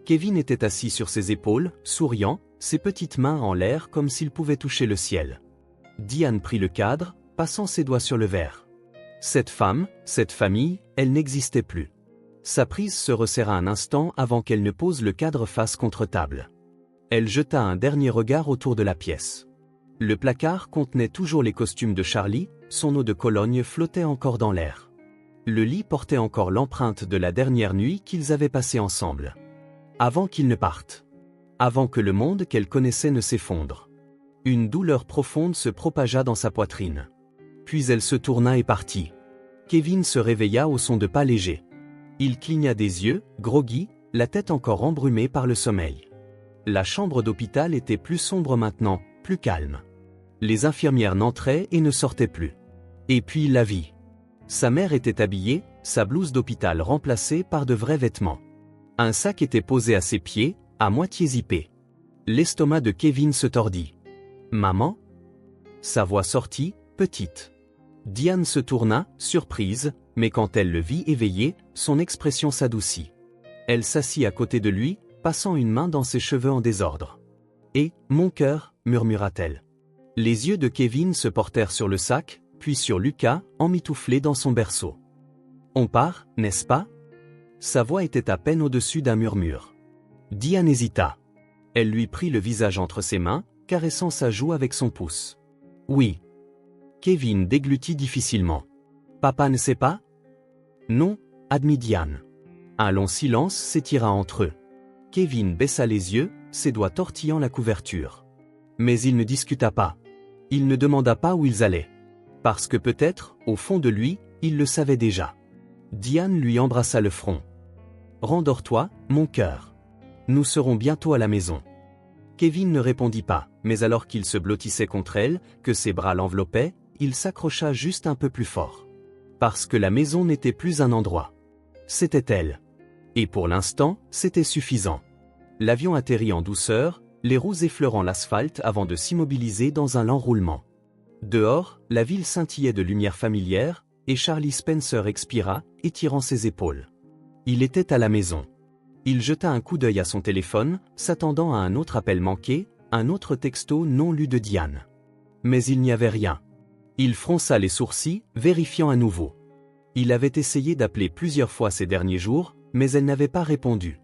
Kevin était assis sur ses épaules, souriant, ses petites mains en l'air comme s'il pouvait toucher le ciel. Diane prit le cadre, passant ses doigts sur le verre. Cette femme, cette famille, elle n'existait plus. Sa prise se resserra un instant avant qu'elle ne pose le cadre face contre table. Elle jeta un dernier regard autour de la pièce. Le placard contenait toujours les costumes de Charlie, son eau de Cologne flottait encore dans l'air. Le lit portait encore l'empreinte de la dernière nuit qu'ils avaient passée ensemble. Avant qu'ils ne partent. Avant que le monde qu'elle connaissait ne s'effondre. Une douleur profonde se propagea dans sa poitrine. Puis elle se tourna et partit. Kevin se réveilla au son de pas légers. Il cligna des yeux, groggy, la tête encore embrumée par le sommeil. La chambre d'hôpital était plus sombre maintenant, plus calme. Les infirmières n'entraient et ne sortaient plus. Et puis la vie. Sa mère était habillée, sa blouse d'hôpital remplacée par de vrais vêtements. Un sac était posé à ses pieds, à moitié zippé. L'estomac de Kevin se tordit. « Maman ?» Sa voix sortit, petite. Diane se tourna, surprise, mais quand elle le vit éveillé, son expression s'adoucit. Elle s'assit à côté de lui, passant une main dans ses cheveux en désordre. « Et, mon cœur » murmura-t-elle. Les yeux de Kevin se portèrent sur le sac, puis sur Lucas, emmitouflé dans son berceau. « On part, n'est-ce pas ?» Sa voix était à peine au-dessus d'un murmure. Diane hésita. Elle lui prit le visage entre ses mains, caressant sa joue avec son pouce. « Oui. » Kevin déglutit difficilement. « Papa ne sait pas ?» ?»« Non, » admit Diane. Un long silence s'étira entre eux. Kevin baissa les yeux, ses doigts tortillant la couverture. Mais il ne discuta pas. Il ne demanda pas où ils allaient. Parce que peut-être, au fond de lui, il le savait déjà. Diane lui embrassa le front. « Rendors-toi, mon cœur. Nous serons bientôt à la maison. » Kevin ne répondit pas, mais alors qu'il se blottissait contre elle, que ses bras l'enveloppaient, il s'accrocha juste un peu plus fort. Parce que la maison n'était plus un endroit. C'était elle. Et pour l'instant, c'était suffisant. L'avion atterrit en douceur, les roues effleurant l'asphalte avant de s'immobiliser dans un lent roulement. Dehors, la ville scintillait de lumière familière, et Charlie Spencer expira, étirant ses épaules. Il était à la maison. Il jeta un coup d'œil à son téléphone, s'attendant à un autre appel manqué, un autre texto non lu de Diane. Mais il n'y avait rien. Il fronça les sourcils, vérifiant à nouveau. Il avait essayé d'appeler plusieurs fois ces derniers jours, mais elle n'avait pas répondu.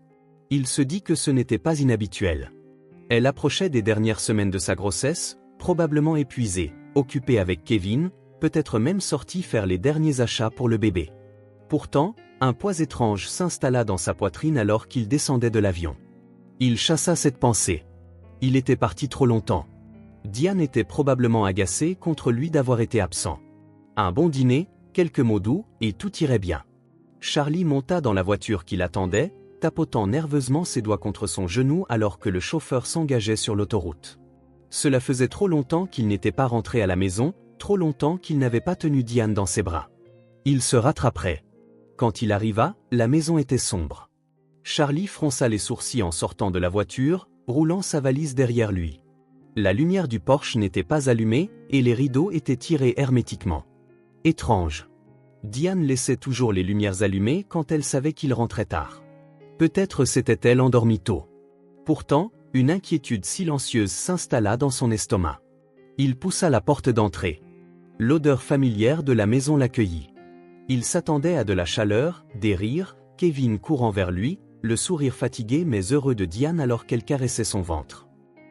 Il se dit que ce n'était pas inhabituel. Elle approchait des dernières semaines de sa grossesse, probablement épuisée, occupée avec Kevin, peut-être même sortie faire les derniers achats pour le bébé. Pourtant, un poids étrange s'installa dans sa poitrine alors qu'il descendait de l'avion. Il chassa cette pensée. Il était parti trop longtemps. Diane était probablement agacée contre lui d'avoir été absent. Un bon dîner, quelques mots doux, et tout irait bien. Charlie monta dans la voiture qui l'attendait, tapotant nerveusement ses doigts contre son genou alors que le chauffeur s'engageait sur l'autoroute. Cela faisait trop longtemps qu'il n'était pas rentré à la maison, trop longtemps qu'il n'avait pas tenu Diane dans ses bras. Il se rattraperait. Quand il arriva, la maison était sombre. Charlie fronça les sourcils en sortant de la voiture, roulant sa valise derrière lui. La lumière du porche n'était pas allumée, et les rideaux étaient tirés hermétiquement. Étrange. Diane laissait toujours les lumières allumées quand elle savait qu'il rentrait tard. Peut-être s'était-elle endormie tôt. Pourtant, une inquiétude silencieuse s'installa dans son estomac. Il poussa la porte d'entrée. L'odeur familière de la maison l'accueillit. Il s'attendait à de la chaleur, des rires, Kevin courant vers lui, le sourire fatigué mais heureux de Diane alors qu'elle caressait son ventre.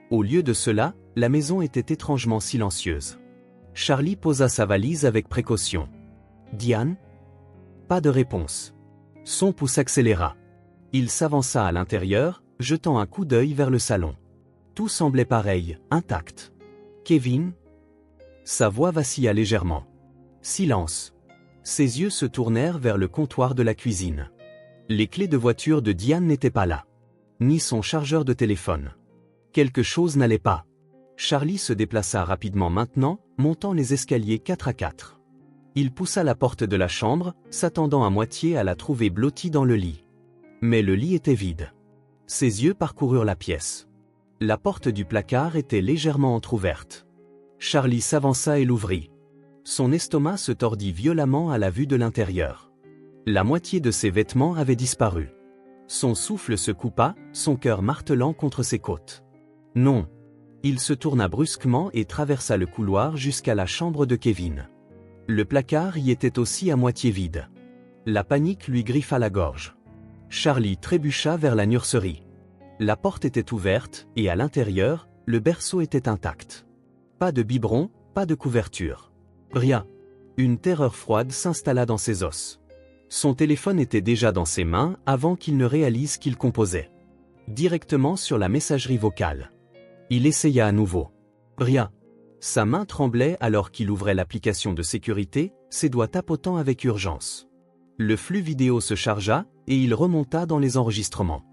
Au lieu de cela, la maison était étrangement silencieuse. Charlie posa sa valise avec précaution. « Diane ?» Pas de réponse. Son pouce accéléra. Il s'avança à l'intérieur, jetant un coup d'œil vers le salon. Tout semblait pareil, intact. « Kevin ?» Sa voix vacilla légèrement. Silence. Ses yeux se tournèrent vers le comptoir de la cuisine. Les clés de voiture de Diane n'étaient pas là. Ni son chargeur de téléphone. Quelque chose n'allait pas. Charlie se déplaça rapidement maintenant, montant les escaliers 4 à 4. Il poussa la porte de la chambre, s'attendant à moitié à la trouver blottie dans le lit. Mais le lit était vide. Ses yeux parcoururent la pièce. La porte du placard était légèrement entr'ouverte. Charlie s'avança et l'ouvrit. Son estomac se tordit violemment à la vue de l'intérieur. La moitié de ses vêtements avait disparu. Son souffle se coupa, son cœur martelant contre ses côtes. Non. Il se tourna brusquement et traversa le couloir jusqu'à la chambre de Kevin. Le placard y était aussi à moitié vide. La panique lui griffa la gorge. Charlie trébucha vers la nurserie. La porte était ouverte, et à l'intérieur, le berceau était intact. Pas de biberon, pas de couverture. Rien. Une terreur froide s'installa dans ses os. Son téléphone était déjà dans ses mains avant qu'il ne réalise qu'il composait. Directement sur la messagerie vocale. Il essaya à nouveau. Rien. Sa main tremblait alors qu'il ouvrait l'application de sécurité, ses doigts tapotant avec urgence. Le flux vidéo se chargea, et il remonta dans les enregistrements.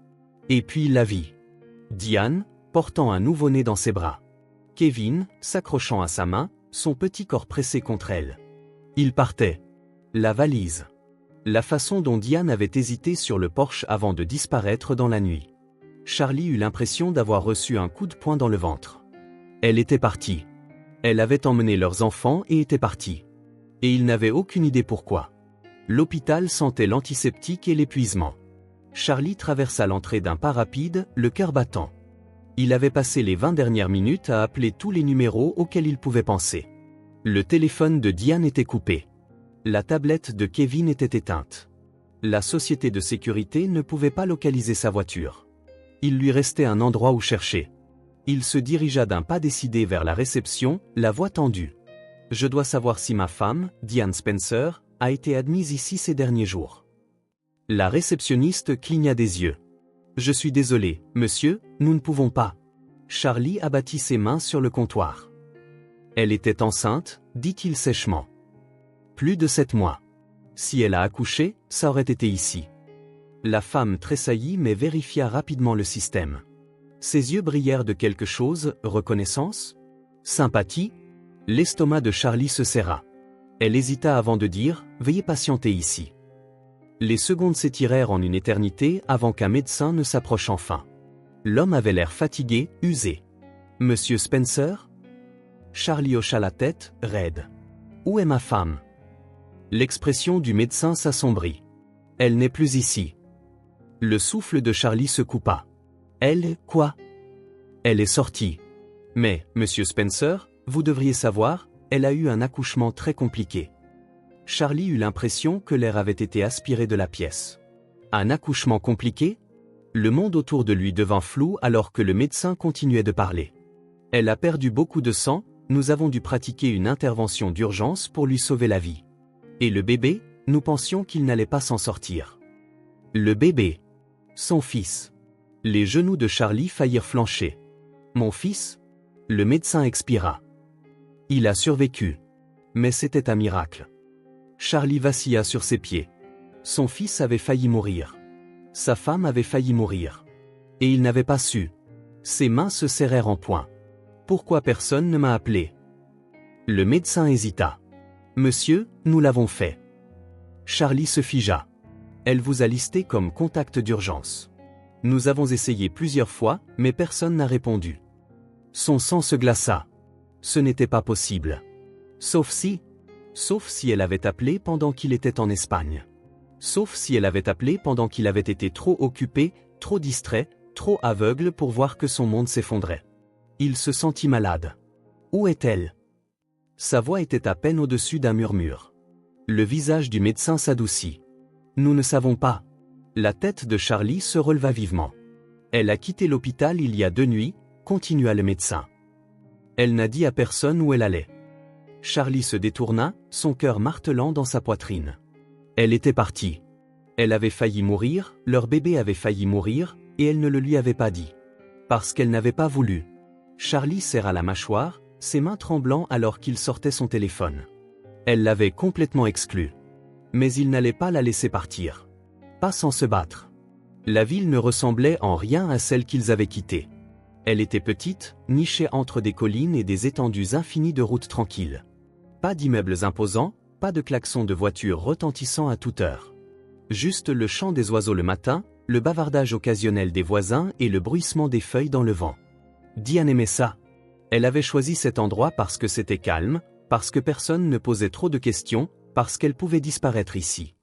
Et puis il la vit. Diane, portant un nouveau-né dans ses bras. Kevin, s'accrochant à sa main, son petit corps pressé contre elle. Il partait. La valise. La façon dont Diane avait hésité sur le porche avant de disparaître dans la nuit. Charlie eut l'impression d'avoir reçu un coup de poing dans le ventre. Elle était partie. Elle avait emmené leurs enfants et était partie. Et il n'avait aucune idée pourquoi. L'hôpital sentait l'antiseptique et l'épuisement. Charlie traversa l'entrée d'un pas rapide, le cœur battant. Il avait passé les 20 dernières minutes à appeler tous les numéros auxquels il pouvait penser. Le téléphone de Diane était coupé. La tablette de Kevin était éteinte. La société de sécurité ne pouvait pas localiser sa voiture. Il lui restait un endroit où chercher. Il se dirigea d'un pas décidé vers la réception, la voix tendue. « Je dois savoir si ma femme, Diane Spencer, a été admise ici ces derniers jours. » La réceptionniste cligna des yeux. « Je suis désolé, monsieur, nous ne pouvons pas. » Charlie abattit ses mains sur le comptoir. « Elle était enceinte, dit-il sèchement. Plus de 7 mois. Si elle a accouché, ça aurait été ici. » La femme tressaillit mais vérifia rapidement le système. Ses yeux brillèrent de quelque chose, reconnaissance? Sympathie? L'estomac de Charlie se serra. Elle hésita avant de dire « Veuillez patienter ici ». Les secondes s'étirèrent en une éternité avant qu'un médecin ne s'approche enfin. L'homme avait l'air fatigué, usé. « Monsieur Spencer ?» Charlie hocha la tête, raide. « Où est ma femme ?» L'expression du médecin s'assombrit. « Elle n'est plus ici. » Le souffle de Charlie se coupa. « Elle, quoi ?» Elle est sortie. « Mais, monsieur Spencer, vous devriez savoir, elle a eu un accouchement très compliqué. » Charlie eut l'impression que l'air avait été aspiré de la pièce. Un accouchement compliqué? Le monde autour de lui devint flou alors que le médecin continuait de parler. Elle a perdu beaucoup de sang, nous avons dû pratiquer une intervention d'urgence pour lui sauver la vie. Et le bébé, nous pensions qu'il n'allait pas s'en sortir. Le bébé. Son fils. Les genoux de Charlie faillirent flancher. Mon fils? Le médecin expira. Il a survécu. Mais c'était un miracle. Charlie vacilla sur ses pieds. Son fils avait failli mourir. Sa femme avait failli mourir. Et il n'avait pas su. Ses mains se serrèrent en poing. Pourquoi personne ne m'a appelé? Le médecin hésita. Monsieur, nous l'avons fait. Charlie se figea. Elle vous a listé comme contact d'urgence. Nous avons essayé plusieurs fois, mais personne n'a répondu. Son sang se glaça. Ce n'était pas possible. Sauf si elle avait appelé pendant qu'il était en Espagne. Sauf si elle avait appelé pendant qu'il avait été trop occupé, trop distrait, trop aveugle pour voir que son monde s'effondrait. Il se sentit malade. Où est-elle? Sa voix était à peine au-dessus d'un murmure. Le visage du médecin s'adoucit. Nous ne savons pas. La tête de Charlie se releva vivement. Elle a quitté l'hôpital il y a 2 nuits, continua le médecin. Elle n'a dit à personne où elle allait. Charlie se détourna, son cœur martelant dans sa poitrine. Elle était partie. Elle avait failli mourir, leur bébé avait failli mourir, et elle ne le lui avait pas dit. Parce qu'elle n'avait pas voulu. Charlie serra la mâchoire, ses mains tremblant alors qu'il sortait son téléphone. Elle l'avait complètement exclu. Mais il n'allait pas la laisser partir. Pas sans se battre. La ville ne ressemblait en rien à celle qu'ils avaient quittée. Elle était petite, nichée entre des collines et des étendues infinies de routes tranquilles. Pas d'immeubles imposants, pas de klaxons de voitures retentissant à toute heure. Juste le chant des oiseaux le matin, le bavardage occasionnel des voisins et le bruissement des feuilles dans le vent. Diane aimait ça. Elle avait choisi cet endroit parce que c'était calme, parce que personne ne posait trop de questions, parce qu'elle pouvait disparaître ici.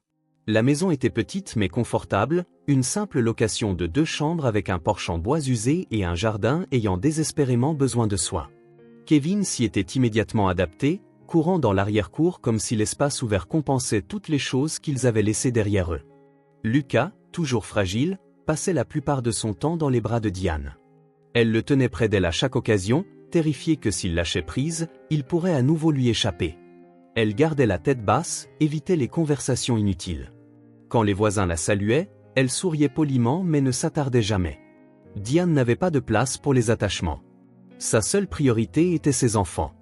La maison était petite mais confortable, une simple location de 2 chambres avec un porche en bois usé et un jardin ayant désespérément besoin de soins. Kevin s'y était immédiatement adapté, courant dans l'arrière-cour comme si l'espace ouvert compensait toutes les choses qu'ils avaient laissées derrière eux. Lucas, toujours fragile, passait la plupart de son temps dans les bras de Diane. Elle le tenait près d'elle à chaque occasion, terrifiée que s'il lâchait prise, il pourrait à nouveau lui échapper. Elle gardait la tête basse, évitait les conversations inutiles. Quand les voisins la saluaient, elle souriait poliment mais ne s'attardait jamais. Diane n'avait pas de place pour les attachements. Sa seule priorité était ses enfants.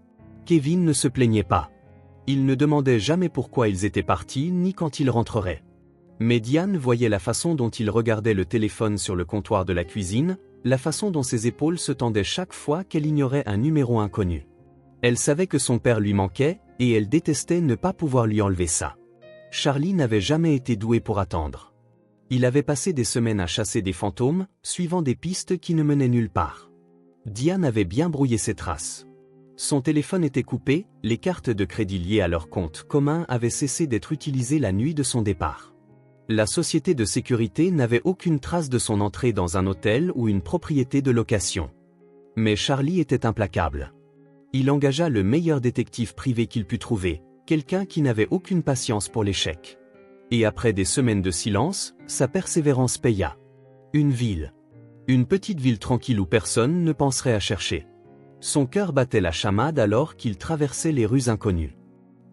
Kevin ne se plaignait pas. Il ne demandait jamais pourquoi ils étaient partis ni quand ils rentreraient. Mais Diane voyait la façon dont il regardait le téléphone sur le comptoir de la cuisine, la façon dont ses épaules se tendaient chaque fois qu'elle ignorait un numéro inconnu. Elle savait que son père lui manquait, et elle détestait ne pas pouvoir lui enlever ça. Charlie n'avait jamais été doué pour attendre. Il avait passé des semaines à chasser des fantômes, suivant des pistes qui ne menaient nulle part. Diane avait bien brouillé ses traces. Son téléphone était coupé, les cartes de crédit liées à leur compte commun avaient cessé d'être utilisées la nuit de son départ. La société de sécurité n'avait aucune trace de son entrée dans un hôtel ou une propriété de location. Mais Charlie était implacable. Il engagea le meilleur détective privé qu'il put trouver, quelqu'un qui n'avait aucune patience pour l'échec. Et après des semaines de silence, sa persévérance paya. Une ville. Une petite ville tranquille où personne ne penserait à chercher. Son cœur battait la chamade alors qu'il traversait les rues inconnues.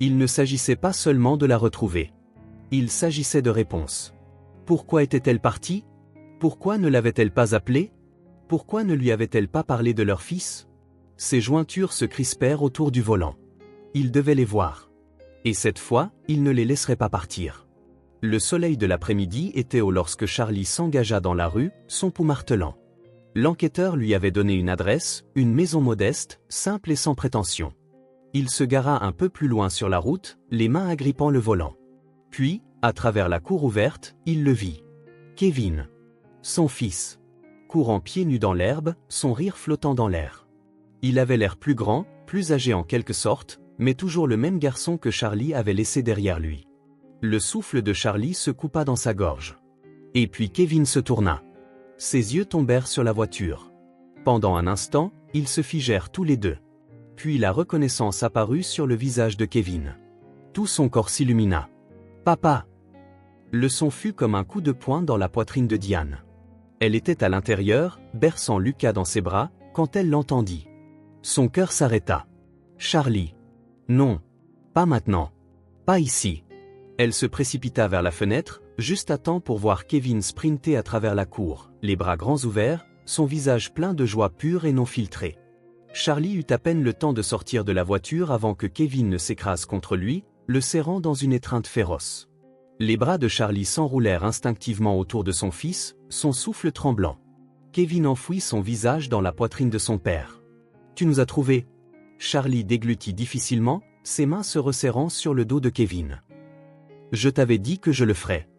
Il ne s'agissait pas seulement de la retrouver. Il s'agissait de réponses. Pourquoi était-elle partie? Pourquoi ne l'avait-elle pas appelée? Pourquoi ne lui avait-elle pas parlé de leur fils? Ses jointures se crispèrent autour du volant. Il devait les voir. Et cette fois, il ne les laisserait pas partir. Le soleil de l'après-midi était haut lorsque Charlie s'engagea dans la rue, son pouls martelant. L'enquêteur lui avait donné une adresse, une maison modeste, simple et sans prétention. Il se gara un peu plus loin sur la route, les mains agrippant le volant. Puis, à travers la cour ouverte, il le vit. Kevin. Son fils. Courant pieds nus dans l'herbe, son rire flottant dans l'air. Il avait l'air plus grand, plus âgé en quelque sorte, mais toujours le même garçon que Charlie avait laissé derrière lui. Le souffle de Charlie se coupa dans sa gorge. Et puis Kevin se tourna. Ses yeux tombèrent sur la voiture. Pendant un instant, ils se figèrent tous les deux. Puis la reconnaissance apparut sur le visage de Kevin. Tout son corps s'illumina. « Papa !» Le son fut comme un coup de poing dans la poitrine de Diane. Elle était à l'intérieur, berçant Lucas dans ses bras, quand elle l'entendit. Son cœur s'arrêta. « Charlie. Non. Pas maintenant. Pas ici. » Elle se précipita vers la fenêtre, juste à temps pour voir Kevin sprinter à travers la cour, les bras grands ouverts, son visage plein de joie pure et non filtrée. Charlie eut à peine le temps de sortir de la voiture avant que Kevin ne s'écrase contre lui, le serrant dans une étreinte féroce. Les bras de Charlie s'enroulèrent instinctivement autour de son fils, son souffle tremblant. Kevin enfouit son visage dans la poitrine de son père. « Tu nous as trouvés !» Charlie déglutit difficilement, ses mains se resserrant sur le dos de Kevin. « Je t'avais dit que je le ferais. »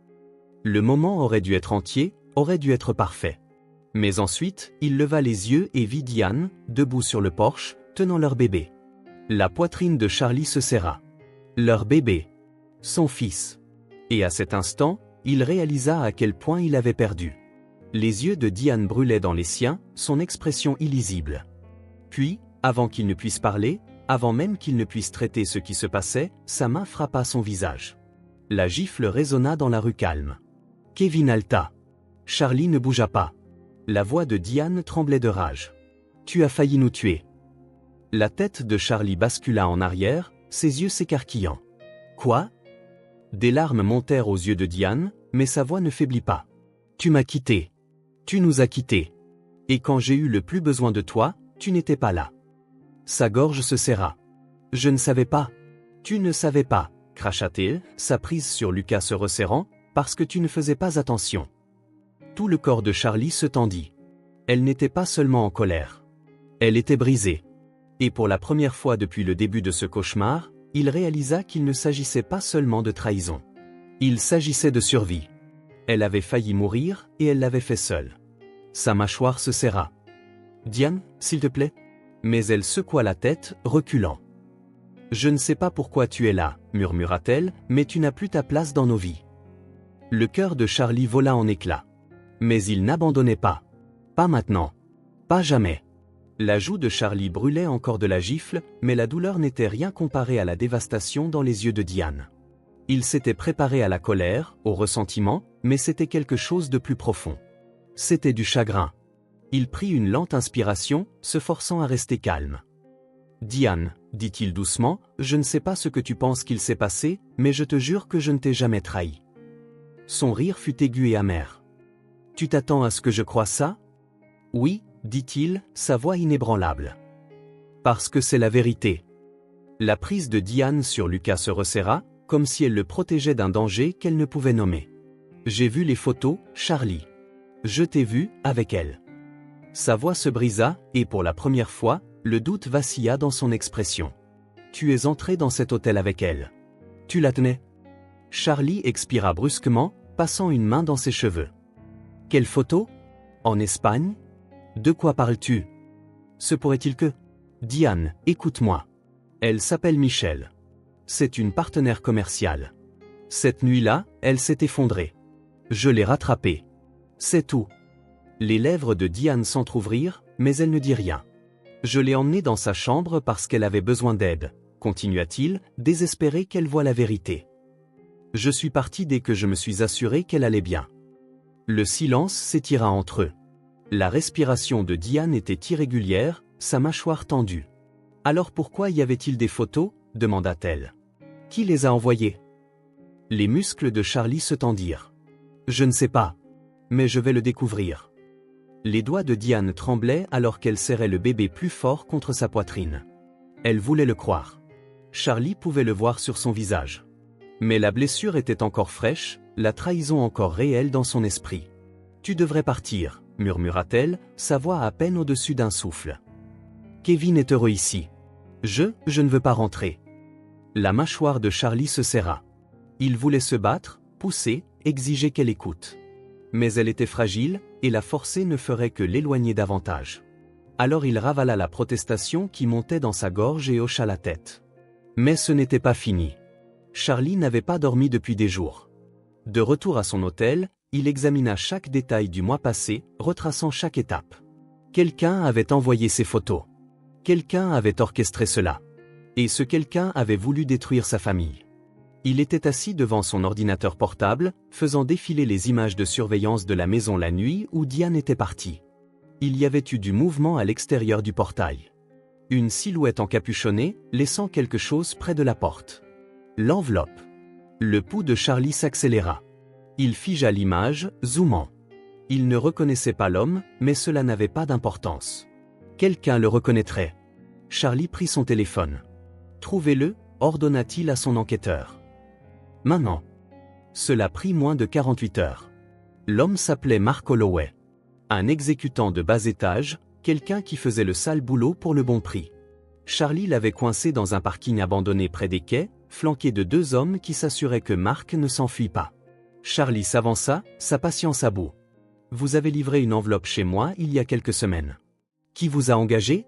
Le moment aurait dû être entier, aurait dû être parfait. Mais ensuite, il leva les yeux et vit Diane, debout sur le porche, tenant leur bébé. La poitrine de Charlie se serra. Leur bébé. Son fils. Et à cet instant, il réalisa à quel point il avait perdu. Les yeux de Diane brûlaient dans les siens, son expression illisible. Puis, avant qu'il ne puisse parler, avant même qu'il ne puisse traiter ce qui se passait, sa main frappa son visage. La gifle résonna dans la rue calme. Kevin haleta. Charlie ne bougea pas. La voix de Diane tremblait de rage. Tu as failli nous tuer. La tête de Charlie bascula en arrière, ses yeux s'écarquillant. Quoi? Des larmes montèrent aux yeux de Diane, mais sa voix ne faiblit pas. Tu m'as quitté. Tu nous as quittés. Et quand j'ai eu le plus besoin de toi, tu n'étais pas là. Sa gorge se serra. Je ne savais pas. Tu ne savais pas, cracha-t-il, sa prise sur Lucas se resserrant, parce que tu ne faisais pas attention. Tout le corps de Charlie se tendit. Elle n'était pas seulement en colère. Elle était brisée. Et pour la première fois depuis le début de ce cauchemar, il réalisa qu'il ne s'agissait pas seulement de trahison. Il s'agissait de survie. Elle avait failli mourir, et elle l'avait fait seule. Sa mâchoire se serra. « Diane, s'il te plaît ?» Mais elle secoua la tête, reculant. « Je ne sais pas pourquoi tu es là, » murmura-t-elle, « mais tu n'as plus ta place dans nos vies. » Le cœur de Charlie vola en éclats. Mais il n'abandonnait pas. Pas maintenant. Pas jamais. La joue de Charlie brûlait encore de la gifle, mais la douleur n'était rien comparée à la dévastation dans les yeux de Diane. Il s'était préparé à la colère, au ressentiment, mais c'était quelque chose de plus profond. C'était du chagrin. Il prit une lente inspiration, se forçant à rester calme. « Diane, » dit-il doucement, « je ne sais pas ce que tu penses qu'il s'est passé, mais je te jure que je ne t'ai jamais trahi. » Son rire fut aigu et amer. « Tu t'attends à ce que je croie ça? » « Oui, » dit-il, sa voix inébranlable. « Parce que c'est la vérité. » La prise de Diane sur Lucas se resserra, comme si elle le protégeait d'un danger qu'elle ne pouvait nommer. « J'ai vu les photos, Charlie. Je t'ai vu, avec elle. » Sa voix se brisa, et pour la première fois, le doute vacilla dans son expression. « Tu es entré dans cet hôtel avec elle. Tu la tenais. » Charlie expira brusquement, passant une main dans ses cheveux. « Quelle photo? En Espagne? De quoi parles-tu? Se pourrait-il que... » Diane, écoute-moi. Elle s'appelle Michelle. C'est une partenaire commerciale. Cette nuit-là, elle s'est effondrée. Je l'ai rattrapée. C'est tout. Les lèvres de Diane s'entr'ouvrirent, mais elle ne dit rien. Je l'ai emmenée dans sa chambre parce qu'elle avait besoin d'aide, continua-t-il, désespéré qu'elle voie la vérité. Je suis parti dès que je me suis assuré qu'elle allait bien. Le silence s'étira entre eux. La respiration de Diane était irrégulière, sa mâchoire tendue. « Alors pourquoi y avait-il des photos ?» demanda-t-elle. « Qui les a envoyées ?» Les muscles de Charlie se tendirent. « Je ne sais pas. Mais je vais le découvrir. » Les doigts de Diane tremblaient alors qu'elle serrait le bébé plus fort contre sa poitrine. Elle voulait le croire. Charlie pouvait le voir sur son visage. Mais la blessure était encore fraîche, la trahison encore réelle dans son esprit. « Tu devrais partir, » murmura-t-elle, sa voix à peine au-dessus d'un souffle. « Kevin est heureux ici. Je ne veux pas rentrer. » La mâchoire de Charlie se serra. Il voulait se battre, pousser, exiger qu'elle écoute. Mais elle était fragile, et la forcer ne ferait que l'éloigner davantage. Alors il ravala la protestation qui montait dans sa gorge et hocha la tête. Mais ce n'était pas fini. Charlie n'avait pas dormi depuis des jours. De retour à son hôtel, il examina chaque détail du mois passé, retraçant chaque étape. Quelqu'un avait envoyé ces photos. Quelqu'un avait orchestré cela. Et ce quelqu'un avait voulu détruire sa famille. Il était assis devant son ordinateur portable, faisant défiler les images de surveillance de la maison la nuit où Diane était partie. Il y avait eu du mouvement à l'extérieur du portail. Une silhouette encapuchonnée, laissant quelque chose près de la porte. L'enveloppe. Le pouls de Charlie s'accéléra. Il figea l'image, zoomant. Il ne reconnaissait pas l'homme, mais cela n'avait pas d'importance. Quelqu'un le reconnaîtrait. Charlie prit son téléphone. « Trouvez-le » ordonna-t-il à son enquêteur. Maintenant. Cela prit moins de 48 heures. L'homme s'appelait Mark Holloway. Un exécutant de bas étage, quelqu'un qui faisait le sale boulot pour le bon prix. Charlie l'avait coincé dans un parking abandonné près des quais, flanqué de 2 hommes qui s'assuraient que Mark ne s'enfuit pas. Charlie s'avança, sa patience à bout. « Vous avez livré une enveloppe chez moi il y a quelques semaines. Qui vous a engagé ?»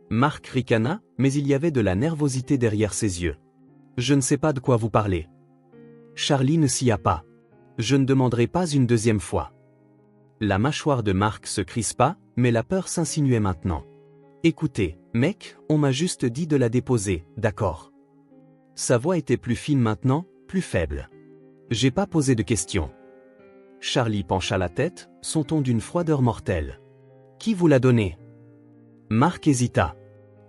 Mark ricana, mais il y avait de la nervosité derrière ses yeux. « Je ne sais pas de quoi vous parlez. » Charlie ne s'y a pas. « Je ne demanderai pas une deuxième fois. » La mâchoire de Mark se crispa, mais la peur s'insinuait maintenant. « Écoutez, mec, on m'a juste dit de la déposer, d'accord ?» Sa voix était plus fine maintenant, plus faible. « J'ai pas posé de questions. » Charlie pencha la tête, son ton d'une froideur mortelle. Qui vous l'a donné? Marc hésita.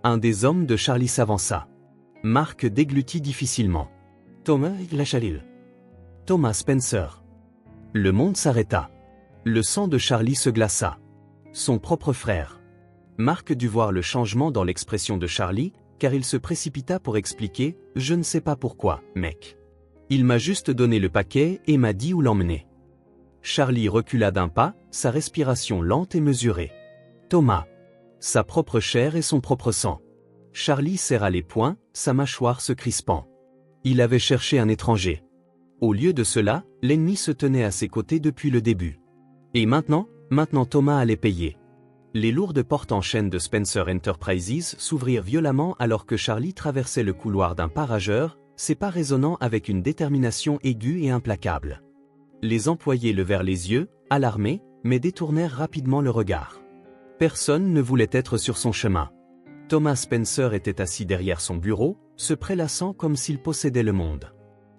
Un des hommes de Charlie s'avança. Marc déglutit difficilement. Thomas Glachalil. Thomas Spencer. Le monde s'arrêta. Le sang de Charlie se glaça. Son propre frère. Marc dut voir le changement dans l'expression de Charlie, car il se précipita pour expliquer « Je ne sais pas pourquoi, mec. Il m'a juste donné le paquet et m'a dit où l'emmener. » Charlie recula d'un pas, sa respiration lente et mesurée. Thomas. Sa propre chair et son propre sang. Charlie serra les poings, sa mâchoire se crispant. Il avait cherché un étranger. Au lieu de cela, l'ennemi se tenait à ses côtés depuis le début. Et maintenant Thomas allait payer. Les lourdes portes en chaîne de Spencer Enterprises s'ouvrirent violemment alors que Charlie traversait le couloir d'un pas rageur, ses pas résonnant avec une détermination aiguë et implacable. Les employés levèrent les yeux, alarmés, mais détournèrent rapidement le regard. Personne ne voulait être sur son chemin. Thomas Spencer était assis derrière son bureau, se prélassant comme s'il possédait le monde.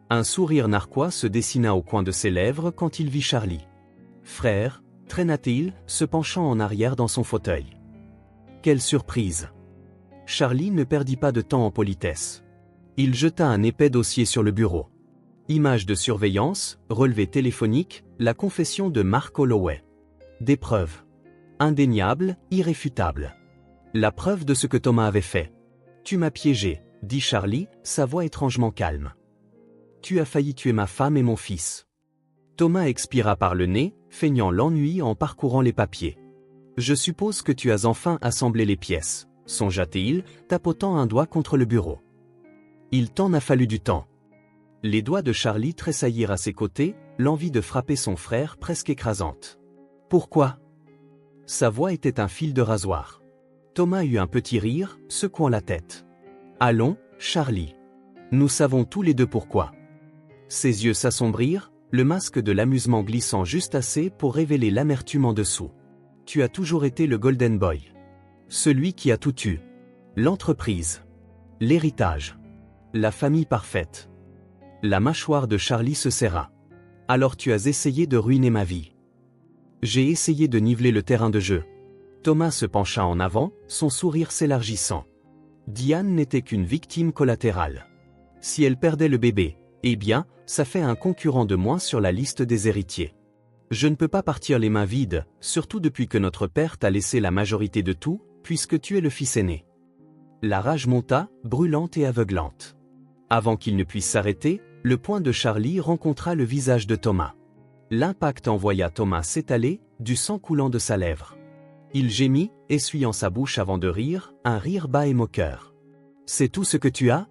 Un sourire narquois se dessina au coin de ses lèvres quand il vit Charlie. Frère, traîna-t-il, se penchant en arrière dans son fauteuil. Quelle surprise! Charlie ne perdit pas de temps en politesse. Il jeta un épais dossier sur le bureau. Images de surveillance, relevés téléphoniques, la confession de Mark Holloway. Des preuves. Indéniables, irréfutables. La preuve de ce que Thomas avait fait. Tu m'as piégé, dit Charlie, sa voix étrangement calme. Tu as failli tuer ma femme et mon fils. Thomas expira par le nez, feignant l'ennui en parcourant les papiers. Je suppose que tu as enfin assemblé les pièces, songea-t-il, tapotant un doigt contre le bureau. Il t'en a fallu du temps. Les doigts de Charlie tressaillirent à ses côtés, l'envie de frapper son frère presque écrasante. Pourquoi? Sa voix était un fil de rasoir. Thomas eut un petit rire, secouant la tête. Allons, Charlie. Nous savons tous les deux pourquoi. Ses yeux s'assombrirent, le masque de l'amusement glissant juste assez pour révéler l'amertume en dessous. Tu as toujours été le Golden Boy. Celui qui a tout eu. L'entreprise. L'héritage. La famille parfaite. La mâchoire de Charlie se serra. Alors tu as essayé de ruiner ma vie. J'ai essayé de niveler le terrain de jeu. Thomas se pencha en avant, son sourire s'élargissant. Diane n'était qu'une victime collatérale. Si elle perdait le bébé, eh bien, ça fait un concurrent de moins sur la liste des héritiers. Je ne peux pas partir les mains vides, surtout depuis que notre père t'a laissé la majorité de tout, puisque tu es le fils aîné. La rage monta, brûlante et aveuglante. Avant qu'il ne puisse s'arrêter, le poing de Charlie rencontra le visage de Thomas. L'impact envoya Thomas s'étaler, du sang coulant de sa lèvre. Il gémit, essuyant sa bouche avant de rire, un rire bas et moqueur. C'est tout ce que tu as?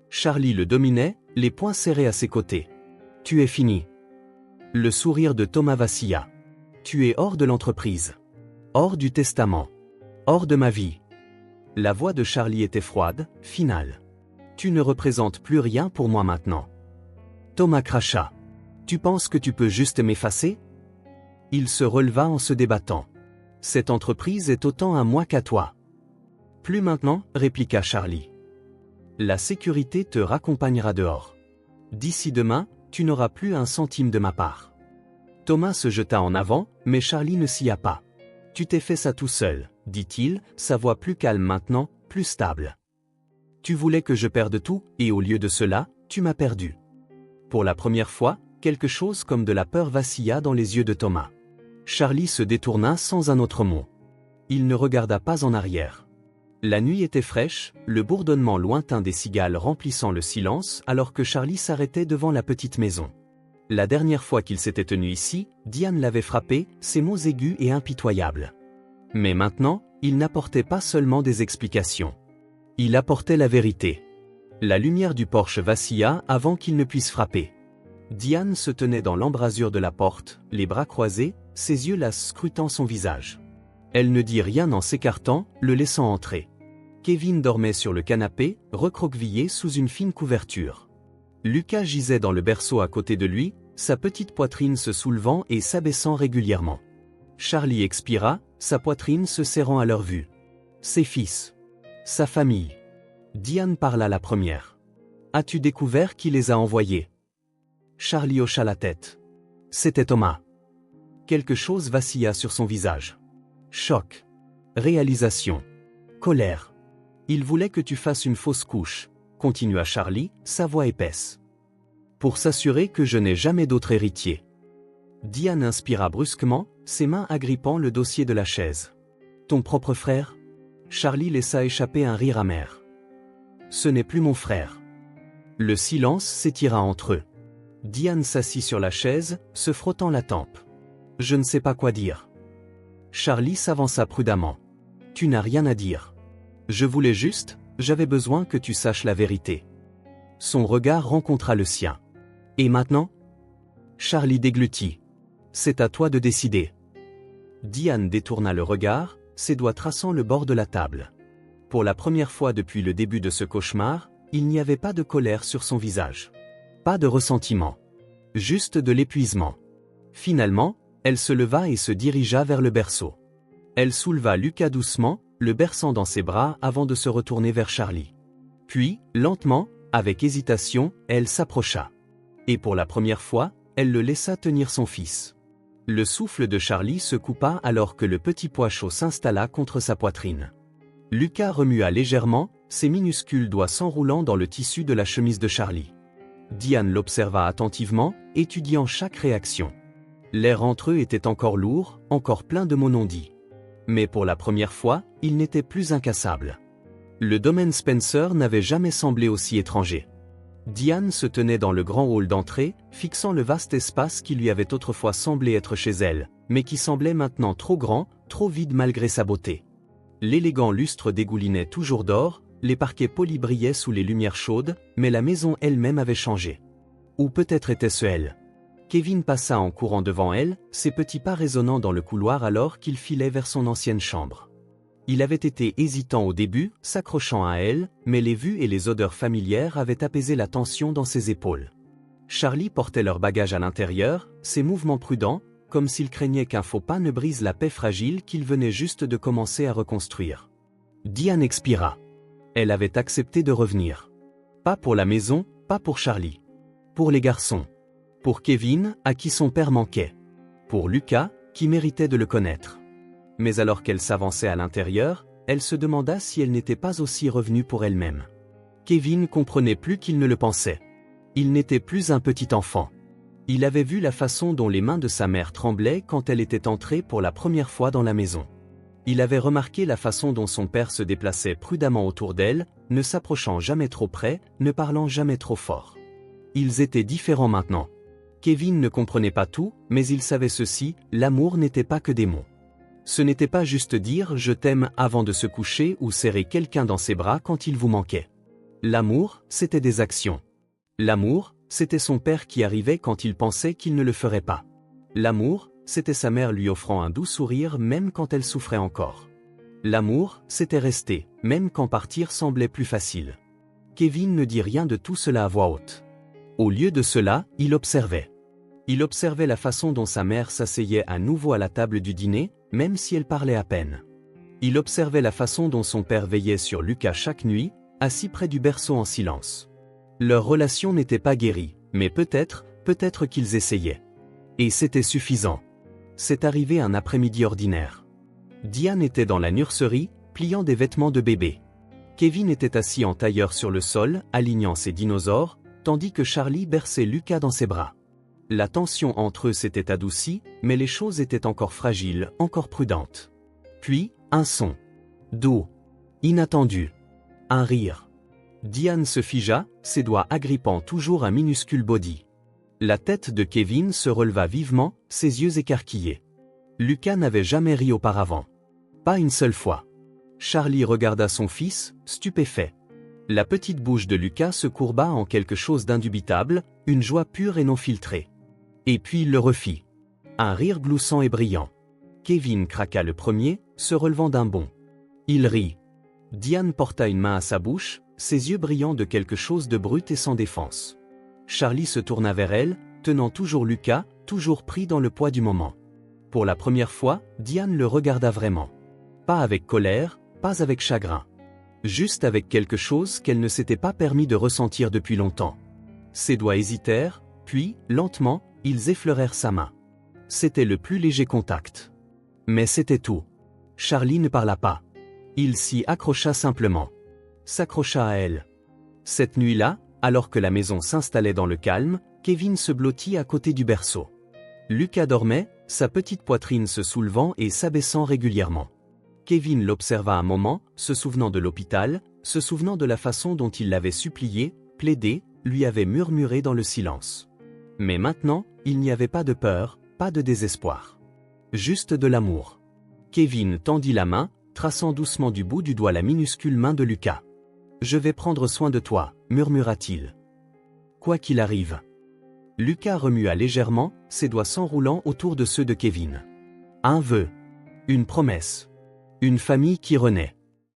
Charlie le dominait, les poings serrés à ses côtés. Tu es fini. Le sourire de Thomas vacilla. Tu es hors de l'entreprise. Hors du testament. Hors de ma vie. La voix de Charlie était froide, finale. Tu ne représentes plus rien pour moi maintenant. Thomas cracha. Tu penses que tu peux juste m'effacer? Il se releva en se débattant. Cette entreprise est autant à moi qu'à toi. Plus maintenant, répliqua Charlie. La sécurité te raccompagnera dehors. D'ici demain, tu n'auras plus un centime de ma part. Thomas se jeta en avant, mais Charlie ne s'y a pas. Tu t'es fait ça tout seul, dit-il, sa voix plus calme maintenant, plus stable. Tu voulais que je perde tout, et au lieu de cela, tu m'as perdu. Pour la première fois, quelque chose comme de la peur vacilla dans les yeux de Thomas. Charlie se détourna sans un autre mot. Il ne regarda pas en arrière. La nuit était fraîche, le bourdonnement lointain des cigales remplissant le silence alors que Charlie s'arrêtait devant la petite maison. La dernière fois qu'il s'était tenu ici, Diane l'avait frappé, ses mots aigus et impitoyables. Mais maintenant, il n'apportait pas seulement des explications. Il apportait la vérité. La lumière du porche vacilla avant qu'il ne puisse frapper. Diane se tenait dans l'embrasure de la porte, les bras croisés, ses yeux lasses scrutant son visage. Elle ne dit rien en s'écartant, le laissant entrer. Kevin dormait sur le canapé, recroquevillé sous une fine couverture. Lucas gisait dans le berceau à côté de lui, sa petite poitrine se soulevant et s'abaissant régulièrement. Charlie expira, sa poitrine se serrant à leur vue. Ses fils. Sa famille. Diane parla la première. As-tu découvert qui les a envoyés? Charlie hocha la tête. C'était Thomas. Quelque chose vacilla sur son visage. Choc. Réalisation. Colère. Il voulait que tu fasses une fausse couche, continua Charlie, sa voix épaisse. Pour s'assurer que je n'ai jamais d'autre héritier. Diane inspira brusquement, ses mains agrippant le dossier de la chaise. Ton propre frère? Charlie laissa échapper un rire amer. Ce n'est plus mon frère. Le silence s'étira entre eux. Diane s'assit sur la chaise, se frottant la tempe. Je ne sais pas quoi dire. Charlie s'avança prudemment. Tu n'as rien à dire. Je voulais juste, j'avais besoin que tu saches la vérité. Son regard rencontra le sien. Et maintenant? Charlie déglutit. C'est à toi de décider. Diane détourna le regard, ses doigts traçant le bord de la table. Pour la première fois depuis le début de ce cauchemar, il n'y avait pas de colère sur son visage. Pas de ressentiment. Juste de l'épuisement. Finalement, elle se leva et se dirigea vers le berceau. Elle souleva Lucas doucement, le berçant dans ses bras avant de se retourner vers Charlie. Puis, lentement, avec hésitation, elle s'approcha. Et pour la première fois, elle le laissa tenir son fils. Le souffle de Charlie se coupa alors que le petit pois chaud s'installa contre sa poitrine. Lucas remua légèrement, ses minuscules doigts s'enroulant dans le tissu de la chemise de Charlie. Diane l'observa attentivement, étudiant chaque réaction. L'air entre eux était encore lourd, encore plein de mots non dits. Mais pour la première fois, il n'était plus incassable. Le domaine Spencer n'avait jamais semblé aussi étranger. Diane se tenait dans le grand hall d'entrée, fixant le vaste espace qui lui avait autrefois semblé être chez elle, mais qui semblait maintenant trop grand, trop vide malgré sa beauté. L'élégant lustre dégoulinait toujours d'or, les parquets polis brillaient sous les lumières chaudes, mais la maison elle-même avait changé. Ou peut-être était-ce elle. Kevin passa en courant devant elle, ses petits pas résonnant dans le couloir alors qu'il filait vers son ancienne chambre. Il avait été hésitant au début, s'accrochant à elle, mais les vues et les odeurs familières avaient apaisé la tension dans ses épaules. Charlie portait leur bagage à l'intérieur, ses mouvements prudents, comme s'il craignait qu'un faux pas ne brise la paix fragile qu'il venait juste de commencer à reconstruire. Diane expira. Elle avait accepté de revenir. Pas pour la maison, pas pour Charlie. Pour les garçons. Pour Kevin, à qui son père manquait. Pour Lucas, qui méritait de le connaître. Mais alors qu'elle s'avançait à l'intérieur, elle se demanda si elle n'était pas aussi revenue pour elle-même. Kevin comprenait plus qu'il ne le pensait. Il n'était plus un petit enfant. Il avait vu la façon dont les mains de sa mère tremblaient quand elle était entrée pour la première fois dans la maison. Il avait remarqué la façon dont son père se déplaçait prudemment autour d'elle, ne s'approchant jamais trop près, ne parlant jamais trop fort. Ils étaient différents maintenant. Kevin ne comprenait pas tout, mais il savait ceci, l'amour n'était pas que des mots. Ce n'était pas juste dire « je t'aime » avant de se coucher ou serrer quelqu'un dans ses bras quand il vous manquait. L'amour, c'était des actions. L'amour, c'était son père qui arrivait quand il pensait qu'il ne le ferait pas. L'amour, c'était sa mère lui offrant un doux sourire même quand elle souffrait encore. L'amour, c'était rester, même quand partir semblait plus facile. Kevin ne dit rien de tout cela à voix haute. Au lieu de cela, il observait. Il observait la façon dont sa mère s'asseyait à nouveau à la table du dîner, même si elle parlait à peine. Il observait la façon dont son père veillait sur Lucas chaque nuit, assis près du berceau en silence. Leur relation n'était pas guérie, mais peut-être qu'ils essayaient. Et c'était suffisant. C'est arrivé un après-midi ordinaire. Diane était dans la nurserie, pliant des vêtements de bébé. Kevin était assis en tailleur sur le sol, alignant ses dinosaures, tandis que Charlie berçait Lucas dans ses bras. La tension entre eux s'était adoucie, mais les choses étaient encore fragiles, encore prudentes. Puis, un son. Doux. Inattendu. Un rire. Diane se figea, ses doigts agrippant toujours un minuscule body. La tête de Kevin se releva vivement, ses yeux écarquillés. Lucas n'avait jamais ri auparavant. Pas une seule fois. Charlie regarda son fils, stupéfait. La petite bouche de Lucas se courba en quelque chose d'indubitable, une joie pure et non filtrée. Et puis il le refit. Un rire gloussant et brillant. Kevin craqua le premier, se relevant d'un bond. Il rit. Diane porta une main à sa bouche, ses yeux brillant de quelque chose de brut et sans défense. Charlie se tourna vers elle, tenant toujours Lucas, toujours pris dans le poids du moment. Pour la première fois, Diane le regarda vraiment. Pas avec colère, pas avec chagrin. Juste avec quelque chose qu'elle ne s'était pas permis de ressentir depuis longtemps. Ses doigts hésitèrent, puis, lentement, Ils effleurèrent sa main. C'était le plus léger contact. Mais c'était tout. Charlie ne parla pas. Il s'y accrocha simplement. S'accrocha à elle. Cette nuit-là, alors que la maison s'installait dans le calme, Kevin se blottit à côté du berceau. Lucas dormait, sa petite poitrine se soulevant et s'abaissant régulièrement. Kevin l'observa un moment, se souvenant de l'hôpital, se souvenant de la façon dont il l'avait supplié, plaidé, lui avait murmuré dans le silence. Mais maintenant, il n'y avait pas de peur, pas de désespoir. Juste de l'amour. Kevin tendit la main, traçant doucement du bout du doigt la minuscule main de Lucas. « Je vais prendre soin de toi, murmura-t-il. Quoi qu'il arrive. » Lucas remua légèrement, ses doigts s'enroulant autour de ceux de Kevin. Un vœu. Une promesse. Une famille qui renaît.